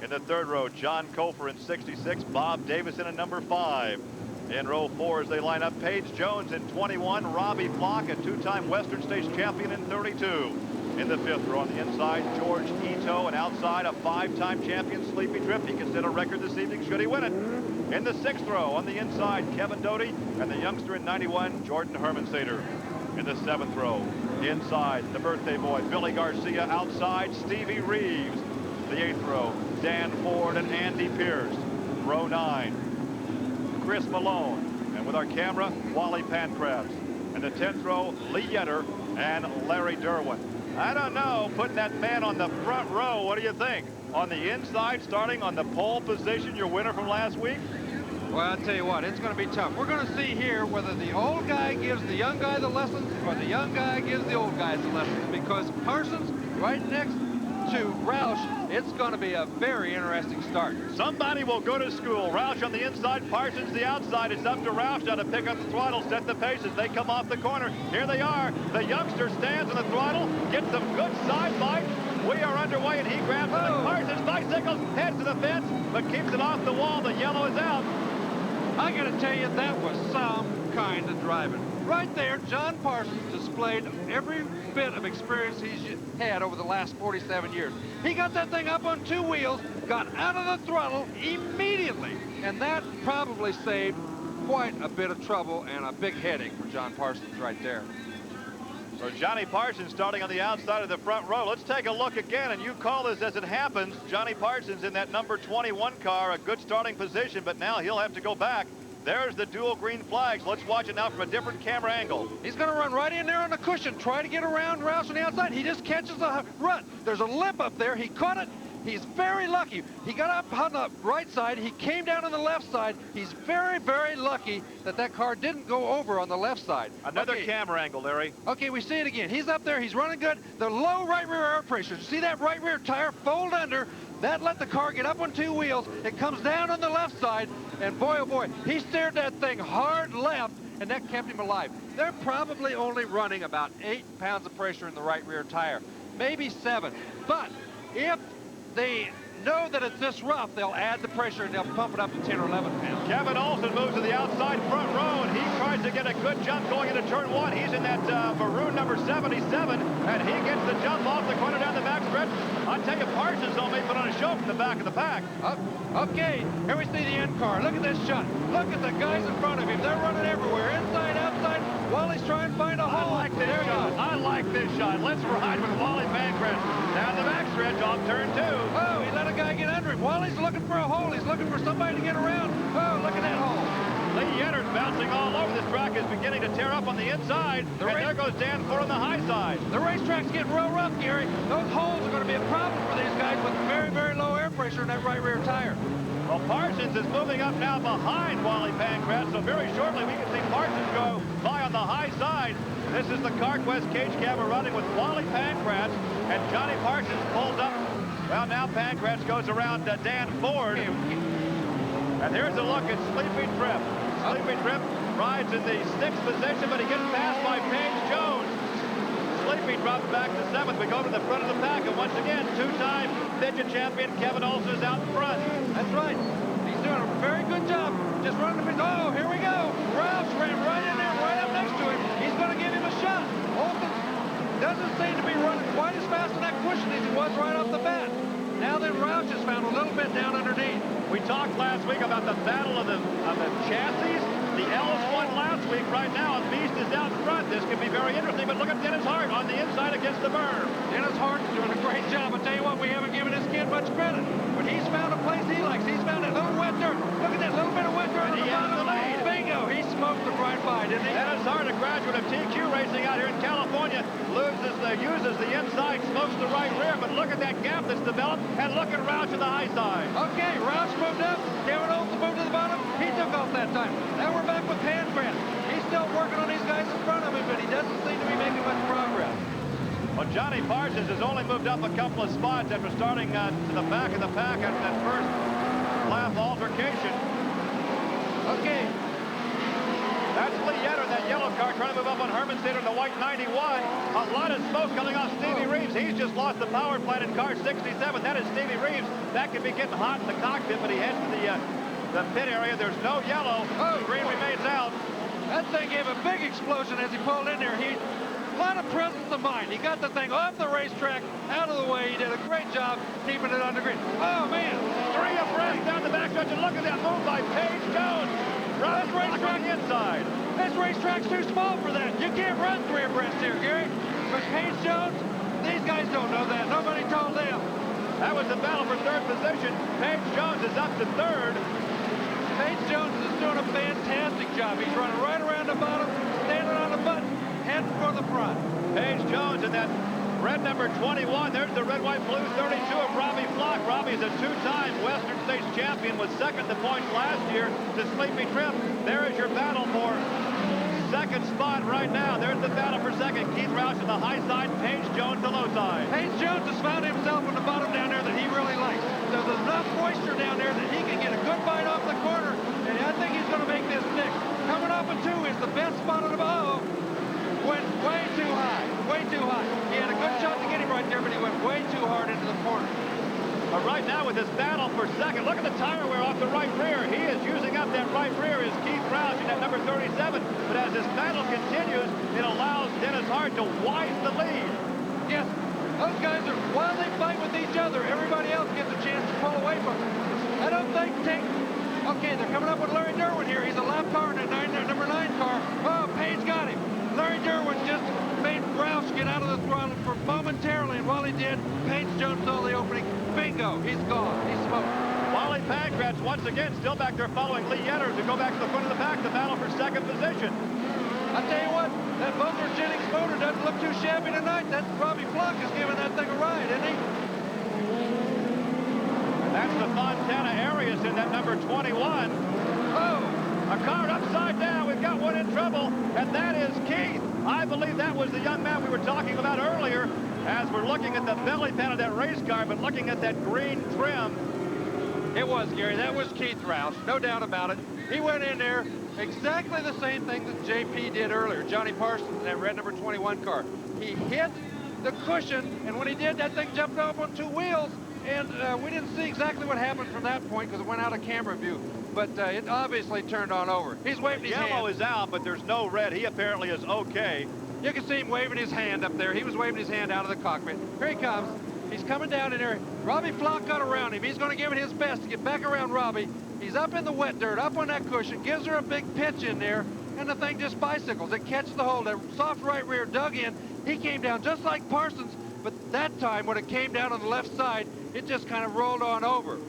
In the third row, John Kofer in 66. Bob Davison in number 5. In row 4 as they line up, Paige Jones in 21. Robbie Flock, a two-time Western States champion in 32. In the fifth row on the inside, George Ito, and outside a 5-time champion, Sleepy Trip. He can set a record this evening should he win it. In the sixth row on the inside, Kevin Doty, and the youngster in 91, Jordan Hermansader. In the seventh row, inside, the birthday boy, Billy Garcia. Outside, Stevie Reeves. The eighth row, Dan Ford and Andy Pierce. Row 9, Chris Malone. And with our camera, Wally Pancratz. In the 10th row, Lee Yetter and Larry Derwin. I don't know, putting that man on the front row, what do you think? On the inside, starting on the pole position, your winner from last week? Well, I'll tell you what, it's going to be tough. We're going to see here whether the old guy gives the young guy the lessons or the young guy gives the old guys the lessons, because Parsons right next to Roush, it's going to be a very interesting start. Somebody will go to school. Roush on the inside, Parsons the outside. It's up to Roush now to pick up the throttle, set the pace as they come off the corner. Here they are. The youngster stands on the throttle, gets some good side bite. We are underway, and he grabs it. Parsons bicycles, heads to the fence, but keeps it off the wall. The yellow is out. I got to tell you, that was some kind of driving. Right there, John Parsons displayed every bit of experience he's had over the last 47 years. He got that thing up on 2 wheels, got out of the throttle immediately, and that probably saved quite a bit of trouble and a big headache for John Parsons right there. So Johnny Parsons starting on the outside of the front row. Let's take a look again, and you call this as it happens. Johnny Parsons in that number 21 car, a good starting position, but now he'll have to go back. There's the dual green flags. Let's watch it now from a different camera angle. He's going to run right in there on the cushion, try to get around Roush on the outside. He just catches a rut. There's a lip up there. He caught it. He's very lucky. He got up on the right side. He came down on the left side. He's very, very lucky that that car didn't go over on the left side. Another camera angle, Larry. Okay, we see it again. He's up there. He's running good. The low right rear air pressure. See that right rear tire fold under? That let the car get up on 2 wheels. It comes down on the left side, and boy, oh boy, he steered that thing hard left, and that kept him alive. They're probably only running about 8 pounds of pressure in the right rear tire, maybe 7. But if they know that it's this rough, they'll add the pressure and they'll pump it up to 10 or 11 pounds. Kevin Olson moves to the outside front row, and he tries to get a good jump going into turn 1. He's in that maroon number 77, and he gets the jump off the corner down the back stretch. I tell you, Parsons may put on a show from the back of the pack. Okay, here we see the end car. Look at this shot. Look at the guys in front of him. They're running everywhere, inside, outside. Wally's trying to find a hole. I like this shot. I like this shot. Let's ride with Wally Pancratz. Down the back stretch off turn 2. Oh, he let a guy get under him. Wally's looking for a hole. He's looking for somebody to get around. Oh, look at that hole. Lee Yetter's bouncing all over. This track is beginning to tear up on the inside. And there goes Dan Ford on the high side. The racetrack's getting real rough, Gary. Those holes are going to be a problem for these guys with very, very low air pressure in that right rear tire. Well, Parsons is moving up now behind Wally Pancratz, so very shortly we can see Parsons go by on the high side. This is the CarQuest cage camera running with Wally Pancratz, and Johnny Parsons pulls up. Well, now Pancratz goes around Dan Ford. And here's a look at Sleepy Trip. Sleepy Trip Rides in the 6th position, but he gets passed by Paige Jones. Sleepy drops back to 7th. We go to the front of the pack, and once again, two-time midget champion Kevin Olson is out in front. That's right. He's doing a very good job. Just running the oh, here we go. Roush ran right in there, right up next to him. He's going to give him a shot. Olson doesn't seem to be running quite as fast on that cushion as he was right off the bat. Now then, Roush is found a little bit down underneath. We talked last week about the battle of the chassis. The L's won last week. Right now, Beast is out in front. This could be very interesting, but look at Dennis Hart on the inside against the berm. Dennis Hart is doing a great job. I tell you what, we haven't given this kid much credit, but he's found a place he likes. He's found that little wet dirt. Look at that little bit of wet dirt. And he has the lead. Bingo, he smoked them right by, didn't he? Dennis Hart, a graduate of TQ racing out here in California, uses the inside, smokes the right rear, but look at that gap that's developed, and look at Roush to the high side. Okay, Roush moved up. Kevin Olson moved to the bottom. He took off that time. Now we're back with Pancrat. He's still working on these guys in front of him, but he doesn't seem to be making much progress. Well, Johnny Parsons has only moved up a couple of spots after starting to the back of the pack after that first lap altercation. Okay. That's Lee Yetter, that yellow car, trying to move up on Herman Stater in the white 91. A lot of smoke coming off Stevie Reeves. He's just lost the power plant in car 67. That is Stevie Reeves. That could be getting hot in the cockpit, but he heads to the pit area. There's no yellow. The green remains out. That thing gave a big explosion as he pulled in there. A lot of presence of mind. He got the thing off the racetrack, out of the way. He did a great job keeping it under green. Oh, man. 3 abreast down the backstretch, and look at that move by Paige Jones. This racetrack inside. This racetrack's too small for that. You can't run 3 abreast here, Gary. But Paige Jones, these guys don't know that. Nobody told them. That was the battle for 3rd position. Paige Jones is up to 3rd. Paige Jones is doing a fantastic job. He's running right around the bottom, standing on the button, heading for the front. Paige Jones in that red number 21. There's the red, white, blue 32 of Robbie Flock. Robbie's a 2-time Western States champion, was second to points last year to Sleepy Trim. There is your battle for 2nd spot right now. There's the battle for 2nd. Keith Roush on the high side, Paige Jones the low side. Paige Jones has found himself on the bottom down there that he really likes. There's enough moisture down there that he can get a good bite off the corner, and I think he's going to make this stick. Coming off of 2 is the best spot on the bottom. Went way too high, way too high. He had a good shot to get him right there, but he went way too hard into the corner. But right now with this battle for 2nd, look at the tire wear off the right rear. He is using up that right rear is Keith Roush in that number 37. But as this battle continues, it allows Dennis Hart to widen the lead. Yes, those guys are, while they fight with each other, everybody else gets a chance to pull away from them. I don't think okay, they're coming up with Larry Derwin here. He's a lap car in that number 9 car. Oh, Paige got him. Larry Derwin just made Roush get out of the throttle for momentarily, and while he did, Paige Jones saw the opening. Bingo, he's gone. He's smoked. Wally Pancratz once again still back there following Lee Yetter to go back to the front of the pack to battle for 2nd position. I tell you what, that Bozer Jennings motor doesn't look too shabby tonight. That Robbie Flock is giving that thing a ride, isn't he? And that's the Fontana Arias in that number 21. Oh! A car upside down. We've got one in trouble, and that is Keith. I believe that was the young man we were talking about earlier as we're looking at the belly pan of that race car, but looking at that green trim. It was, Gary. That was Keith Roush. No doubt about it. He went in there exactly the same thing that JP did earlier, Johnny Parsons in that red number 21 car. He hit the cushion, and when he did, that thing jumped off on 2 wheels, and we didn't see exactly what happened from that point because it went out of camera view. But it obviously turned on over. He's waving his hand. Yellow is out, but there's no red. He apparently is okay. You can see him waving his hand up there. He was waving his hand out of the cockpit. Here he comes. He's coming down in there. Robbie Flock got around him. He's going to give it his best to get back around Robbie. He's up in the wet dirt, up on that cushion, gives her a big pitch in there, and the thing just bicycles. It catches the hole. That soft right rear dug in. He came down just like Parsons, but that time when it came down on the left side, it just kind of rolled on over.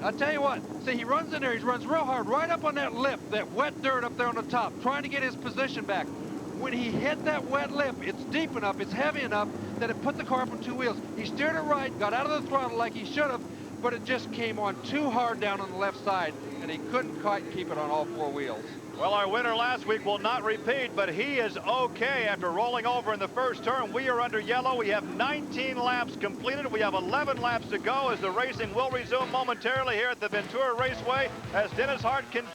I tell you what, see, he runs in there, he runs real hard, right up on that lip, that wet dirt up there on the top, trying to get his position back. When he hit that wet lip, it's deep enough, it's heavy enough that it put the car up on 2 wheels. He steered it right, got out of the throttle like he should have, but it just came on too hard down on the left side, and he couldn't quite keep it on all 4 wheels. Well, our winner last week will not repeat, but he is okay after rolling over in the first turn. We are under yellow. We have 19 laps completed. We have 11 laps to go as the racing will resume momentarily here at the Ventura Raceway as Dennis Hart can...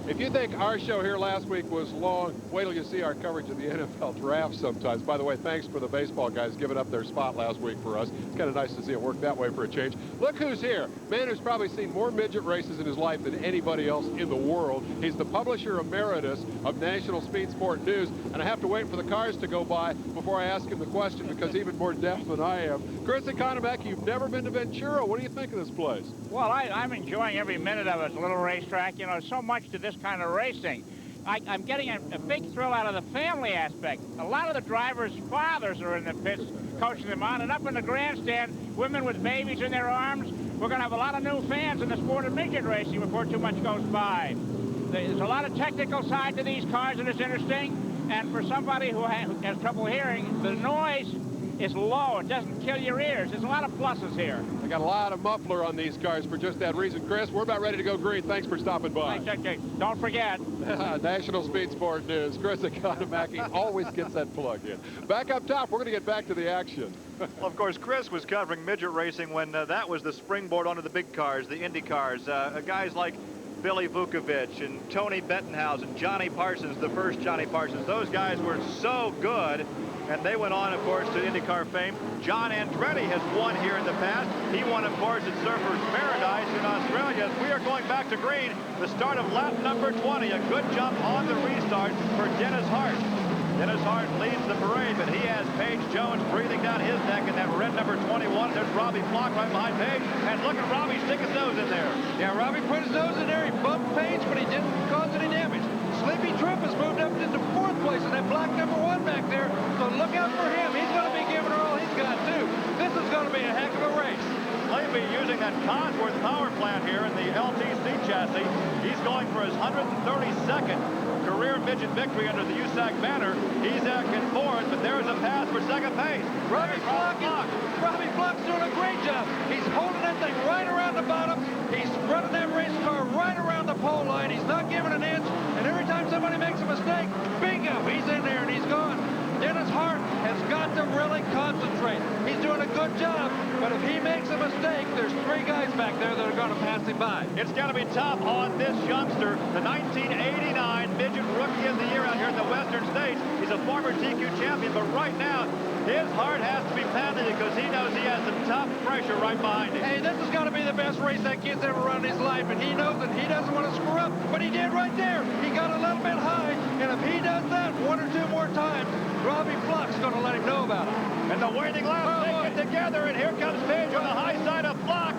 If you think our show here last week was long, wait till you see our coverage of the NFL draft sometimes. By the way, thanks for the baseball guys giving up their spot last week for us. It's kind of nice to see it work that way for a change. Look who's here. Man who's probably seen more midget races in his life than anybody else in the world. He's the publisher emeritus of National Speed Sport News, and I have to wait for the cars to go by before I ask him the question because he's even more depth than I am. Chris Economaki, you've never been to Ventura. What do you think of this place? Well, I'm enjoying every minute of it. It's a little racetrack. You know, so much to this kind of racing. I'm getting a big thrill out of the family aspect. A lot of the drivers' fathers are in the pits coaching them on, and up in the grandstand, women with babies in their arms. We're going to have a lot of new fans in the sport of midget racing before too much goes by. There's a lot of technical side to these cars that is interesting, and for somebody who has trouble hearing, the noise is low. It doesn't kill your ears. There's a lot of pluses here. I got a lot of muffler on these cars for just that reason. Chris, we're about ready to go green. Thanks for stopping by. Don't forget. National Speed Sport News. Chris Economaki always gets that plug in. Back up top, we're going to get back to the action. Well, of course, Chris was covering midget racing when that was the springboard onto the big cars, the Indy cars. Guys like Billy Vukovich and Tony Bettenhausen, Johnny Parsons, the first Johnny Parsons. Those guys were so good. And they went on, of course, to IndyCar fame. John Andretti has won here in the past. He won, of course, at Surfers Paradise in Australia. We are going back to green. The start of lap number 20. A good jump on the restart for Dennis Hart. Dennis Hart leads the parade, but he has Paige Jones breathing down his neck in that red number 21. There's Robbie Flock right behind Paige. And look at Robbie stick his nose in there. Yeah, Robbie put his nose in there. He bumped Paige, but he didn't cause any damage. Sleepy Trump has moved up into 4th place in that black number 1 back there. So look out for him. He's going to be giving her all he's got, too. This is going to be a heck of a race. Sleepy using that Cosworth power plant here in the LTC chassis. He's going for his 132nd career midget victory under the USAC banner. He's in 4th, but there's a pass for second place. Robbie Flock's doing a great job. He's holding that thing right around the bottom. He's running that race car right around the pole line. He's not giving an inch. And every time somebody makes a mistake, bingo, he's in there and he's gone. Dennis Hart has got to really concentrate. He's doing a good job, but if he makes a mistake, there's 3 guys back there that are going to pass him by. It's going to be tough on this youngster, the 1989 Midget Rookie of the Year out here in the Western States. He's a former TQ champion, but right now, his heart has to be pounding because he knows he has some tough pressure right behind him. Hey, this is going to be the best race that kid's ever run in his life, and he knows that he doesn't want to screw up, but he did right there. He got a little bit high, and if he does that 1 or 2 more times, Robbie Flock's going to let him know about it. And the waiting lap, they get together, and here comes Paige on the high side of Flock.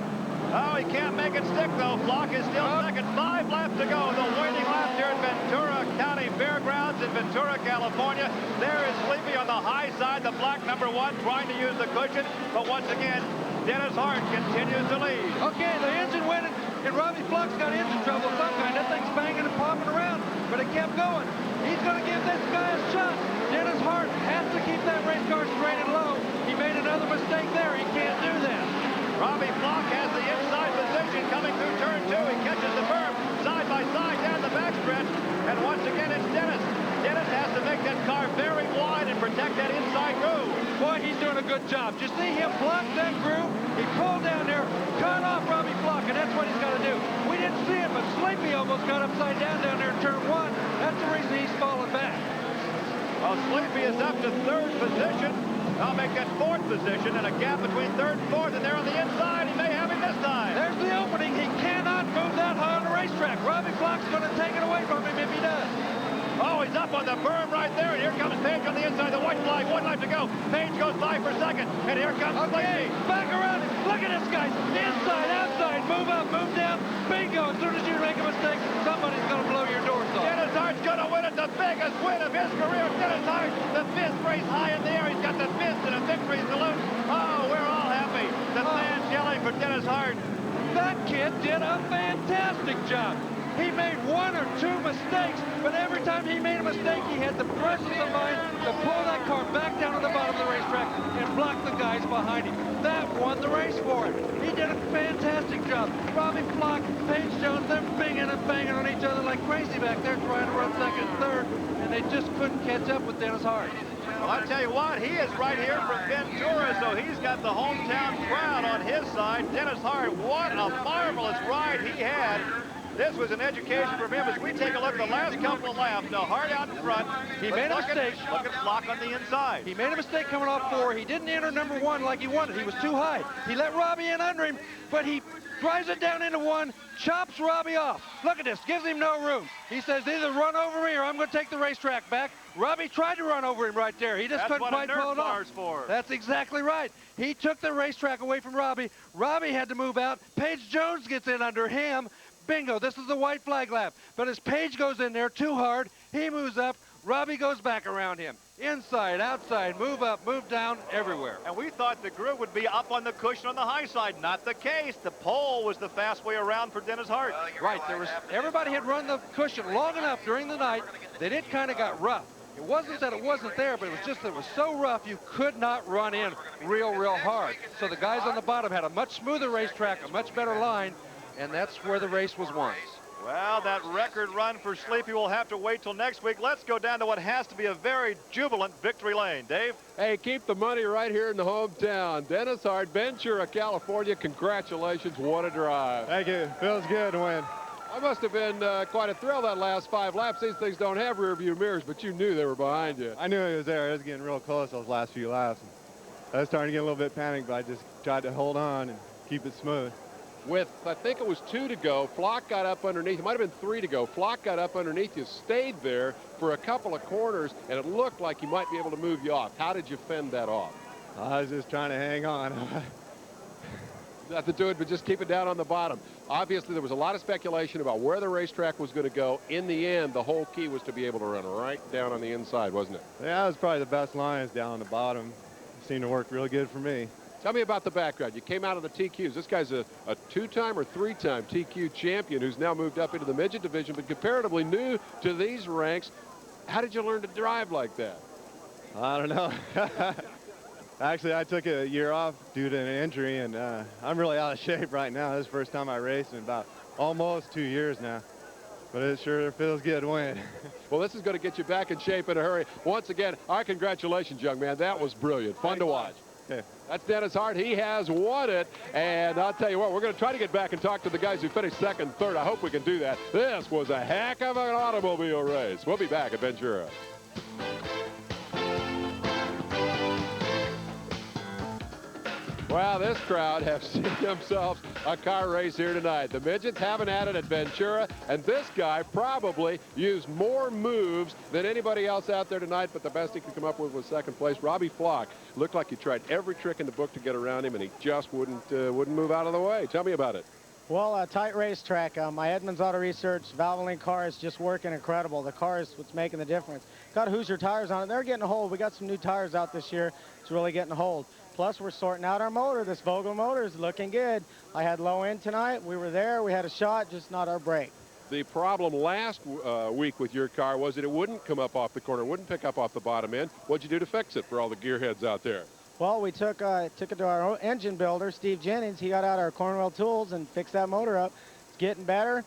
Oh, he can't make it stick, though. Flock is still second. 5 laps to go. The waiting lap here at Ventura County Fairgrounds in Ventura, California. There is Sleepy on the high side, the black number 1, trying to use the cushion. But once again, Dennis Hart continues to lead. Okay, the engine went, and Robbie Flock's got engine trouble of some kind. That thing's banging and popping around, but it kept going. He's going to give this guy a shot. Dennis Hart has to keep that race car straight and low. He made another mistake there. He can't do that. Robbie Flock has the inside position coming through turn 2. He catches the berm side by side down the backstretch. And once again, it's Dennis. Dennis has to make that car very wide and protect that inside groove. Boy, he's doing a good job. Did you see him block that groove? He pulled down there, cut off Robbie Flock, and that's what he's got to do. We didn't see it, but Sleepy almost got upside down there in turn 1. That's the reason he's falling back. Well, Sleepy is up to 3rd position. I'll make that 4th position and a gap between 3rd and 4th, and there on the inside. He may have him this time. There's the opening. He cannot move that high on the racetrack. Robbie Flock's going to take it away from him if he does. Oh, he's up on the berm right there, and here comes Paige on the inside. The white flag, 1 lap to go. Paige goes by for second, and here comes Sleepy. Back around. Look at this, guys. Inside, outside, move up, move down. Bingo. As soon as you make a mistake, somebody's going to blow your doors off. Dennis Hart's going to win it, the biggest win of his career. Dennis Hart, the fist raised high in the air. He's got the fist and a victory salute. Oh, we're all happy. The fans yelling for Dennis Hart. That kid did a fantastic job. He made 1 or 2 mistakes, but every time he made a mistake, he had the presence of mind to pull that car back down to the bottom of the racetrack and block the guys behind him. That won the race for him. He did a fantastic job. Robbie Flock, Paige Jones, they're binging and banging on each other like crazy back there trying to run 2nd and 3rd, and they just couldn't catch up with Dennis Hart. Well, I'll tell you what, he is right here from Ventura, so he's got the hometown crowd on his side. Dennis Hart, what a marvelous ride he had. This was an education for him as we take a look at the last couple of laps. Now Hart out in front. He made a mistake. Look at Flock on the inside. He made a mistake coming off 4. He didn't enter number 1 like he wanted. He was too high. He let Robbie in under him, but he drives it down into 1, chops Robbie off. Look at this, gives him no room. He says, either run over me or I'm going to take the racetrack back. Robbie tried to run over him right there. He just couldn't quite pull it off. For. That's exactly right. He took the racetrack away from Robbie. Robbie had to move out. Paige Jones gets in under him. Bingo, this is the white flag lap. But as Paige goes in there too hard, he moves up. Robbie goes back around him. Inside, outside, move up, move down, everywhere. And we thought the groove would be up on the cushion on the high side. Not the case. The pole was the fast way around for Dennis Hart. Right, everybody had run the cushion long enough during the night that it kind of got rough. It wasn't that it wasn't there, but it was just that it was so rough you could not run in real hard. So the guys on the bottom had a much smoother racetrack, a much better line, and that's where the race was won. Well, that record run for Sleepy will have to wait till next week. Let's go down to what has to be a very jubilant victory lane. Dave? Hey, keep the money right here in the hometown. Dennis Hart, Ventura, California. Congratulations. What a drive. Thank you. Feels good to win. I must have been quite a thrill that last 5 laps. These things don't have rear view mirrors, but you knew they were behind you. I knew he was there. It was getting real close those last few laps. I was starting to get a little bit panicked, but I just tried to hold on and keep it smooth. With, I think it was 2 to go, Flock got up underneath. It might have been 3 to go. Flock got up underneath you, stayed there for a couple of corners, and it looked like he might be able to move you off. How did you fend that off? I was just trying to hang on. Nothing to it, but just keep it down on the bottom. Obviously, there was a lot of speculation about where the racetrack was going to go. In the end, the whole key was to be able to run right down on the inside, wasn't it? Yeah, it was probably the best lines down on the bottom. It seemed to work really good for me. Tell me about the background. You came out of the TQs. This guy's a 2-time or 3-time TQ champion who's now moved up into the midget division, but comparatively new to these ranks. How did you learn to drive like that? I don't know. Actually, I took a year off due to an injury, and I'm really out of shape right now. This is the first time I raced in about almost 2 years now. But it sure feels good to win. Well, this is going to get you back in shape in a hurry. Once again, our congratulations, young man. That was brilliant. Fun to watch. Okay. That's Dennis Hart. He has won it. And I'll tell you what, we're going to try to get back and talk to the guys who finished 2nd, 3rd. I hope we can do that. This was a heck of an automobile race. We'll be back at Ventura. Well, this crowd have seen themselves a car race here tonight. The Midgets haven't had it at Ventura, and this guy probably used more moves than anybody else out there tonight, but the best he could come up with was 2nd place. Robbie Flock looked like he tried every trick in the book to get around him, and he just wouldn't move out of the way. Tell me about it. Well, a tight racetrack. My Edmunds Auto Research Valvoline car is just working incredible. The car is what's making the difference. Got Hoosier tires on it. They're getting a hold. We got some new tires out this year. It's really getting a hold. Plus, we're sorting out our motor. This Vogel motor is looking good. I had low end tonight. We were there. We had a shot, just not our brake. The problem last week with your car was that it wouldn't come up off the corner, wouldn't pick up off the bottom end. What'd you do to fix it for all the gearheads out there? Well, we took it to our engine builder, Steve Jennings. He got out our Cornwell tools and fixed that motor up. It's getting better.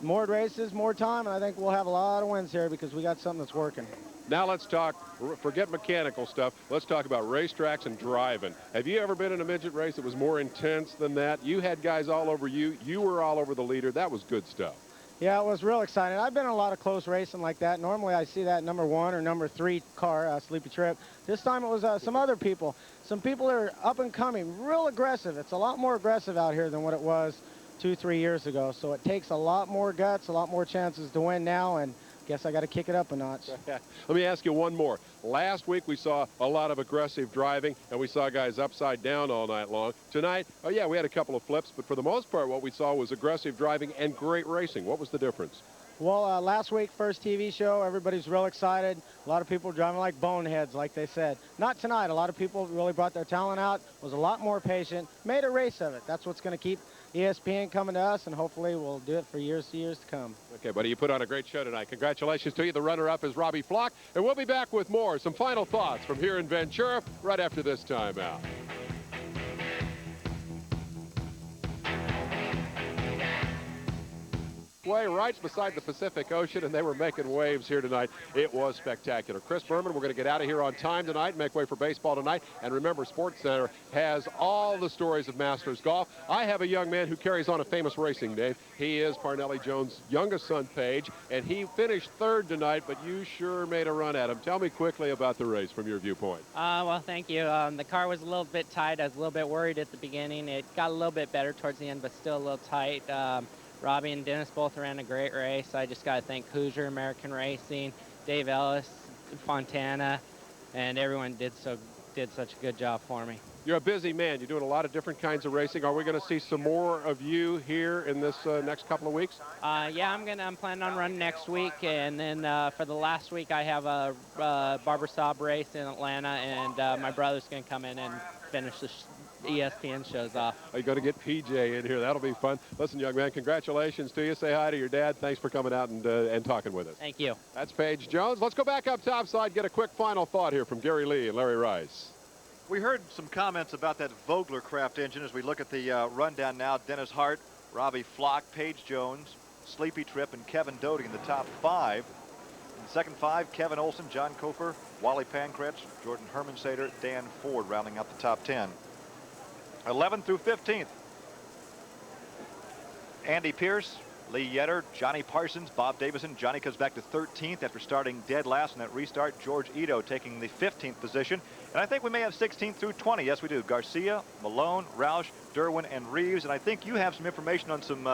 More races, more time, and I think we'll have a lot of wins here because we got something that's working. Now let's talk, forget mechanical stuff, let's talk about racetracks and driving. Have you ever been in a midget race that was more intense than that? You had guys all over you. You were all over the leader. That was good stuff. Yeah, it was real exciting. I've been in a lot of close racing like that. Normally I see that number 1 or number 3 car, Sleepy Trip. This time it was some other people. Some people that are up and coming, real aggressive. It's a lot more aggressive out here than what it was 2-3 years ago. So it takes a lot more guts, a lot more chances to win now, and guess I got to kick it up a notch. Let me ask you one more. Last week we saw a lot of aggressive driving, and we saw guys upside down all night long. Tonight, oh yeah, we had a couple of flips, but for the most part what we saw was aggressive driving and great racing. What was the difference? Well, last week, first TV show, everybody's real excited. A lot of people driving like boneheads, like they said. Not tonight. A lot of people really brought their talent out, was a lot more patient, made a race of it. That's what's going to keep ESPN coming to us, and hopefully we'll do it for years to come. Okay, buddy, you put on a great show tonight. Congratulations to you. The runner-up is Robbie Flock, and we'll be back with more. Some final thoughts from here in Ventura right after this timeout. Speedway right beside the Pacific Ocean, and they were making waves here tonight. It was spectacular. Chris Berman, we're going to get out of here on time tonight, make way for baseball tonight. And remember, Sports Center has all the stories of Masters golf. I have a young man who carries on a famous racing name. He is Parnelli Jones' youngest son, Paige, and he finished third tonight, but you sure made a run at him. Tell me quickly about the race from your viewpoint. Well, thank you. The car was a little bit tight. I was a little bit worried at the beginning. It got a little bit better towards the end, but still a little tight. Robbie and Dennis both ran a great race. I just got to thank Hoosier American Racing, Dave Ellis, Fontana, and everyone did such a good job for me. You're a busy man. You're doing a lot of different kinds of racing. Are we going to see some more of you here in this next couple of weeks? Yeah, I'm planning on running next week, and then for the last week I have a Barber Saab race in Atlanta, and my brother's going to come in and finish the ESPN shows off. Are you going to get PJ in here? That'll be fun. Listen, young man, congratulations to you. Say hi to your dad. Thanks for coming out and talking with us. Thank you. That's Paige Jones. Let's go back up topside, get a quick final thought here from Gary Lee and Larry Rice. We heard some comments about that Vogler Craft engine as we look at the rundown now. Dennis Hart, Robbie Flock, Paige Jones, Sleepy Trip, and Kevin Doty in the top 5. In the second 5, Kevin Olson, John Kofer, Wally Pankratz, Jordan Hermansader, Dan Ford rounding out the top 10. 11th through 15th. Andy Pierce, Lee Yetter, Johnny Parsons, Bob Davison. Johnny comes back to 13th after starting dead last in that restart. George Ito taking the 15th position. And I think we may have 16th through 20. Yes, we do. Garcia, Malone, Roush, Derwin, and Reeves. And I think you have some information on some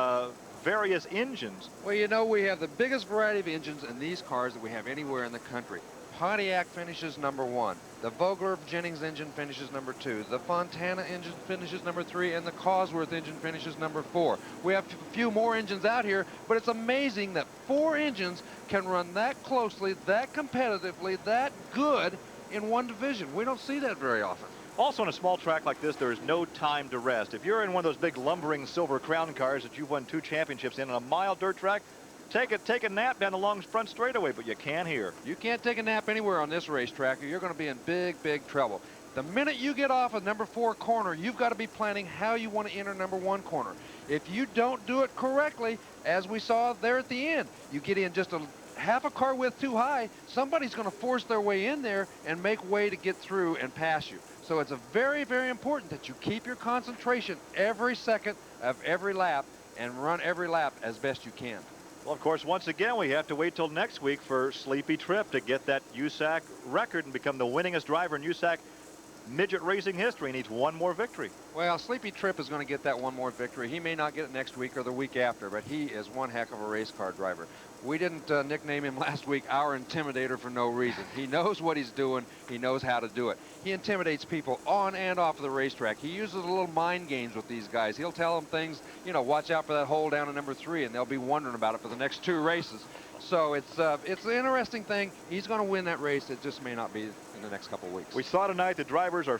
various engines. Well, you know, we have the biggest variety of engines in these cars that we have anywhere in the country. Pontiac finishes number 1. The Vogler Jennings engine finishes number 2. The Fontana engine finishes number 3, and the Cosworth engine finishes number 4. We have a few more engines out here, but it's amazing that 4 engines can run that closely, that competitively, that good in one division. We don't see that very often. Also, on a small track like this, there is no time to rest. If you're in one of those big lumbering Silver Crown cars that you've won 2 championships in on a mild dirt track, take a nap down the long front straightaway, but you can't here. You can't take a nap anywhere on this racetrack, or you're going to be in big trouble. The minute you get off of number 4 corner, you've got to be planning how you want to enter number 1 corner. If you don't do it correctly, as we saw there at the end, you get in just a half a car width too high, somebody's going to force their way in there and make way to get through and pass you. So it's a very important that you keep your concentration every second of every lap and run every lap as best you can. Well, of course, once again, we have to wait till next week for Sleepy Trip to get that USAC record and become the winningest driver in USAC midget racing history. He needs one more victory. Well, Sleepy Trip is going to get that one more victory. He may not get it next week or the week after, but he is one heck of a race car driver. We didn't nickname him last week our Intimidator for no reason. He knows what he's doing. He knows how to do it. He intimidates people on and off of the racetrack. He uses a little mind games with these guys. He'll tell them things, you know, watch out for that hole down in number 3, and they'll be wondering about it for the next 2 races. So it's an interesting thing. He's going to win that race. It just may not be in the next couple of weeks. We saw tonight the drivers are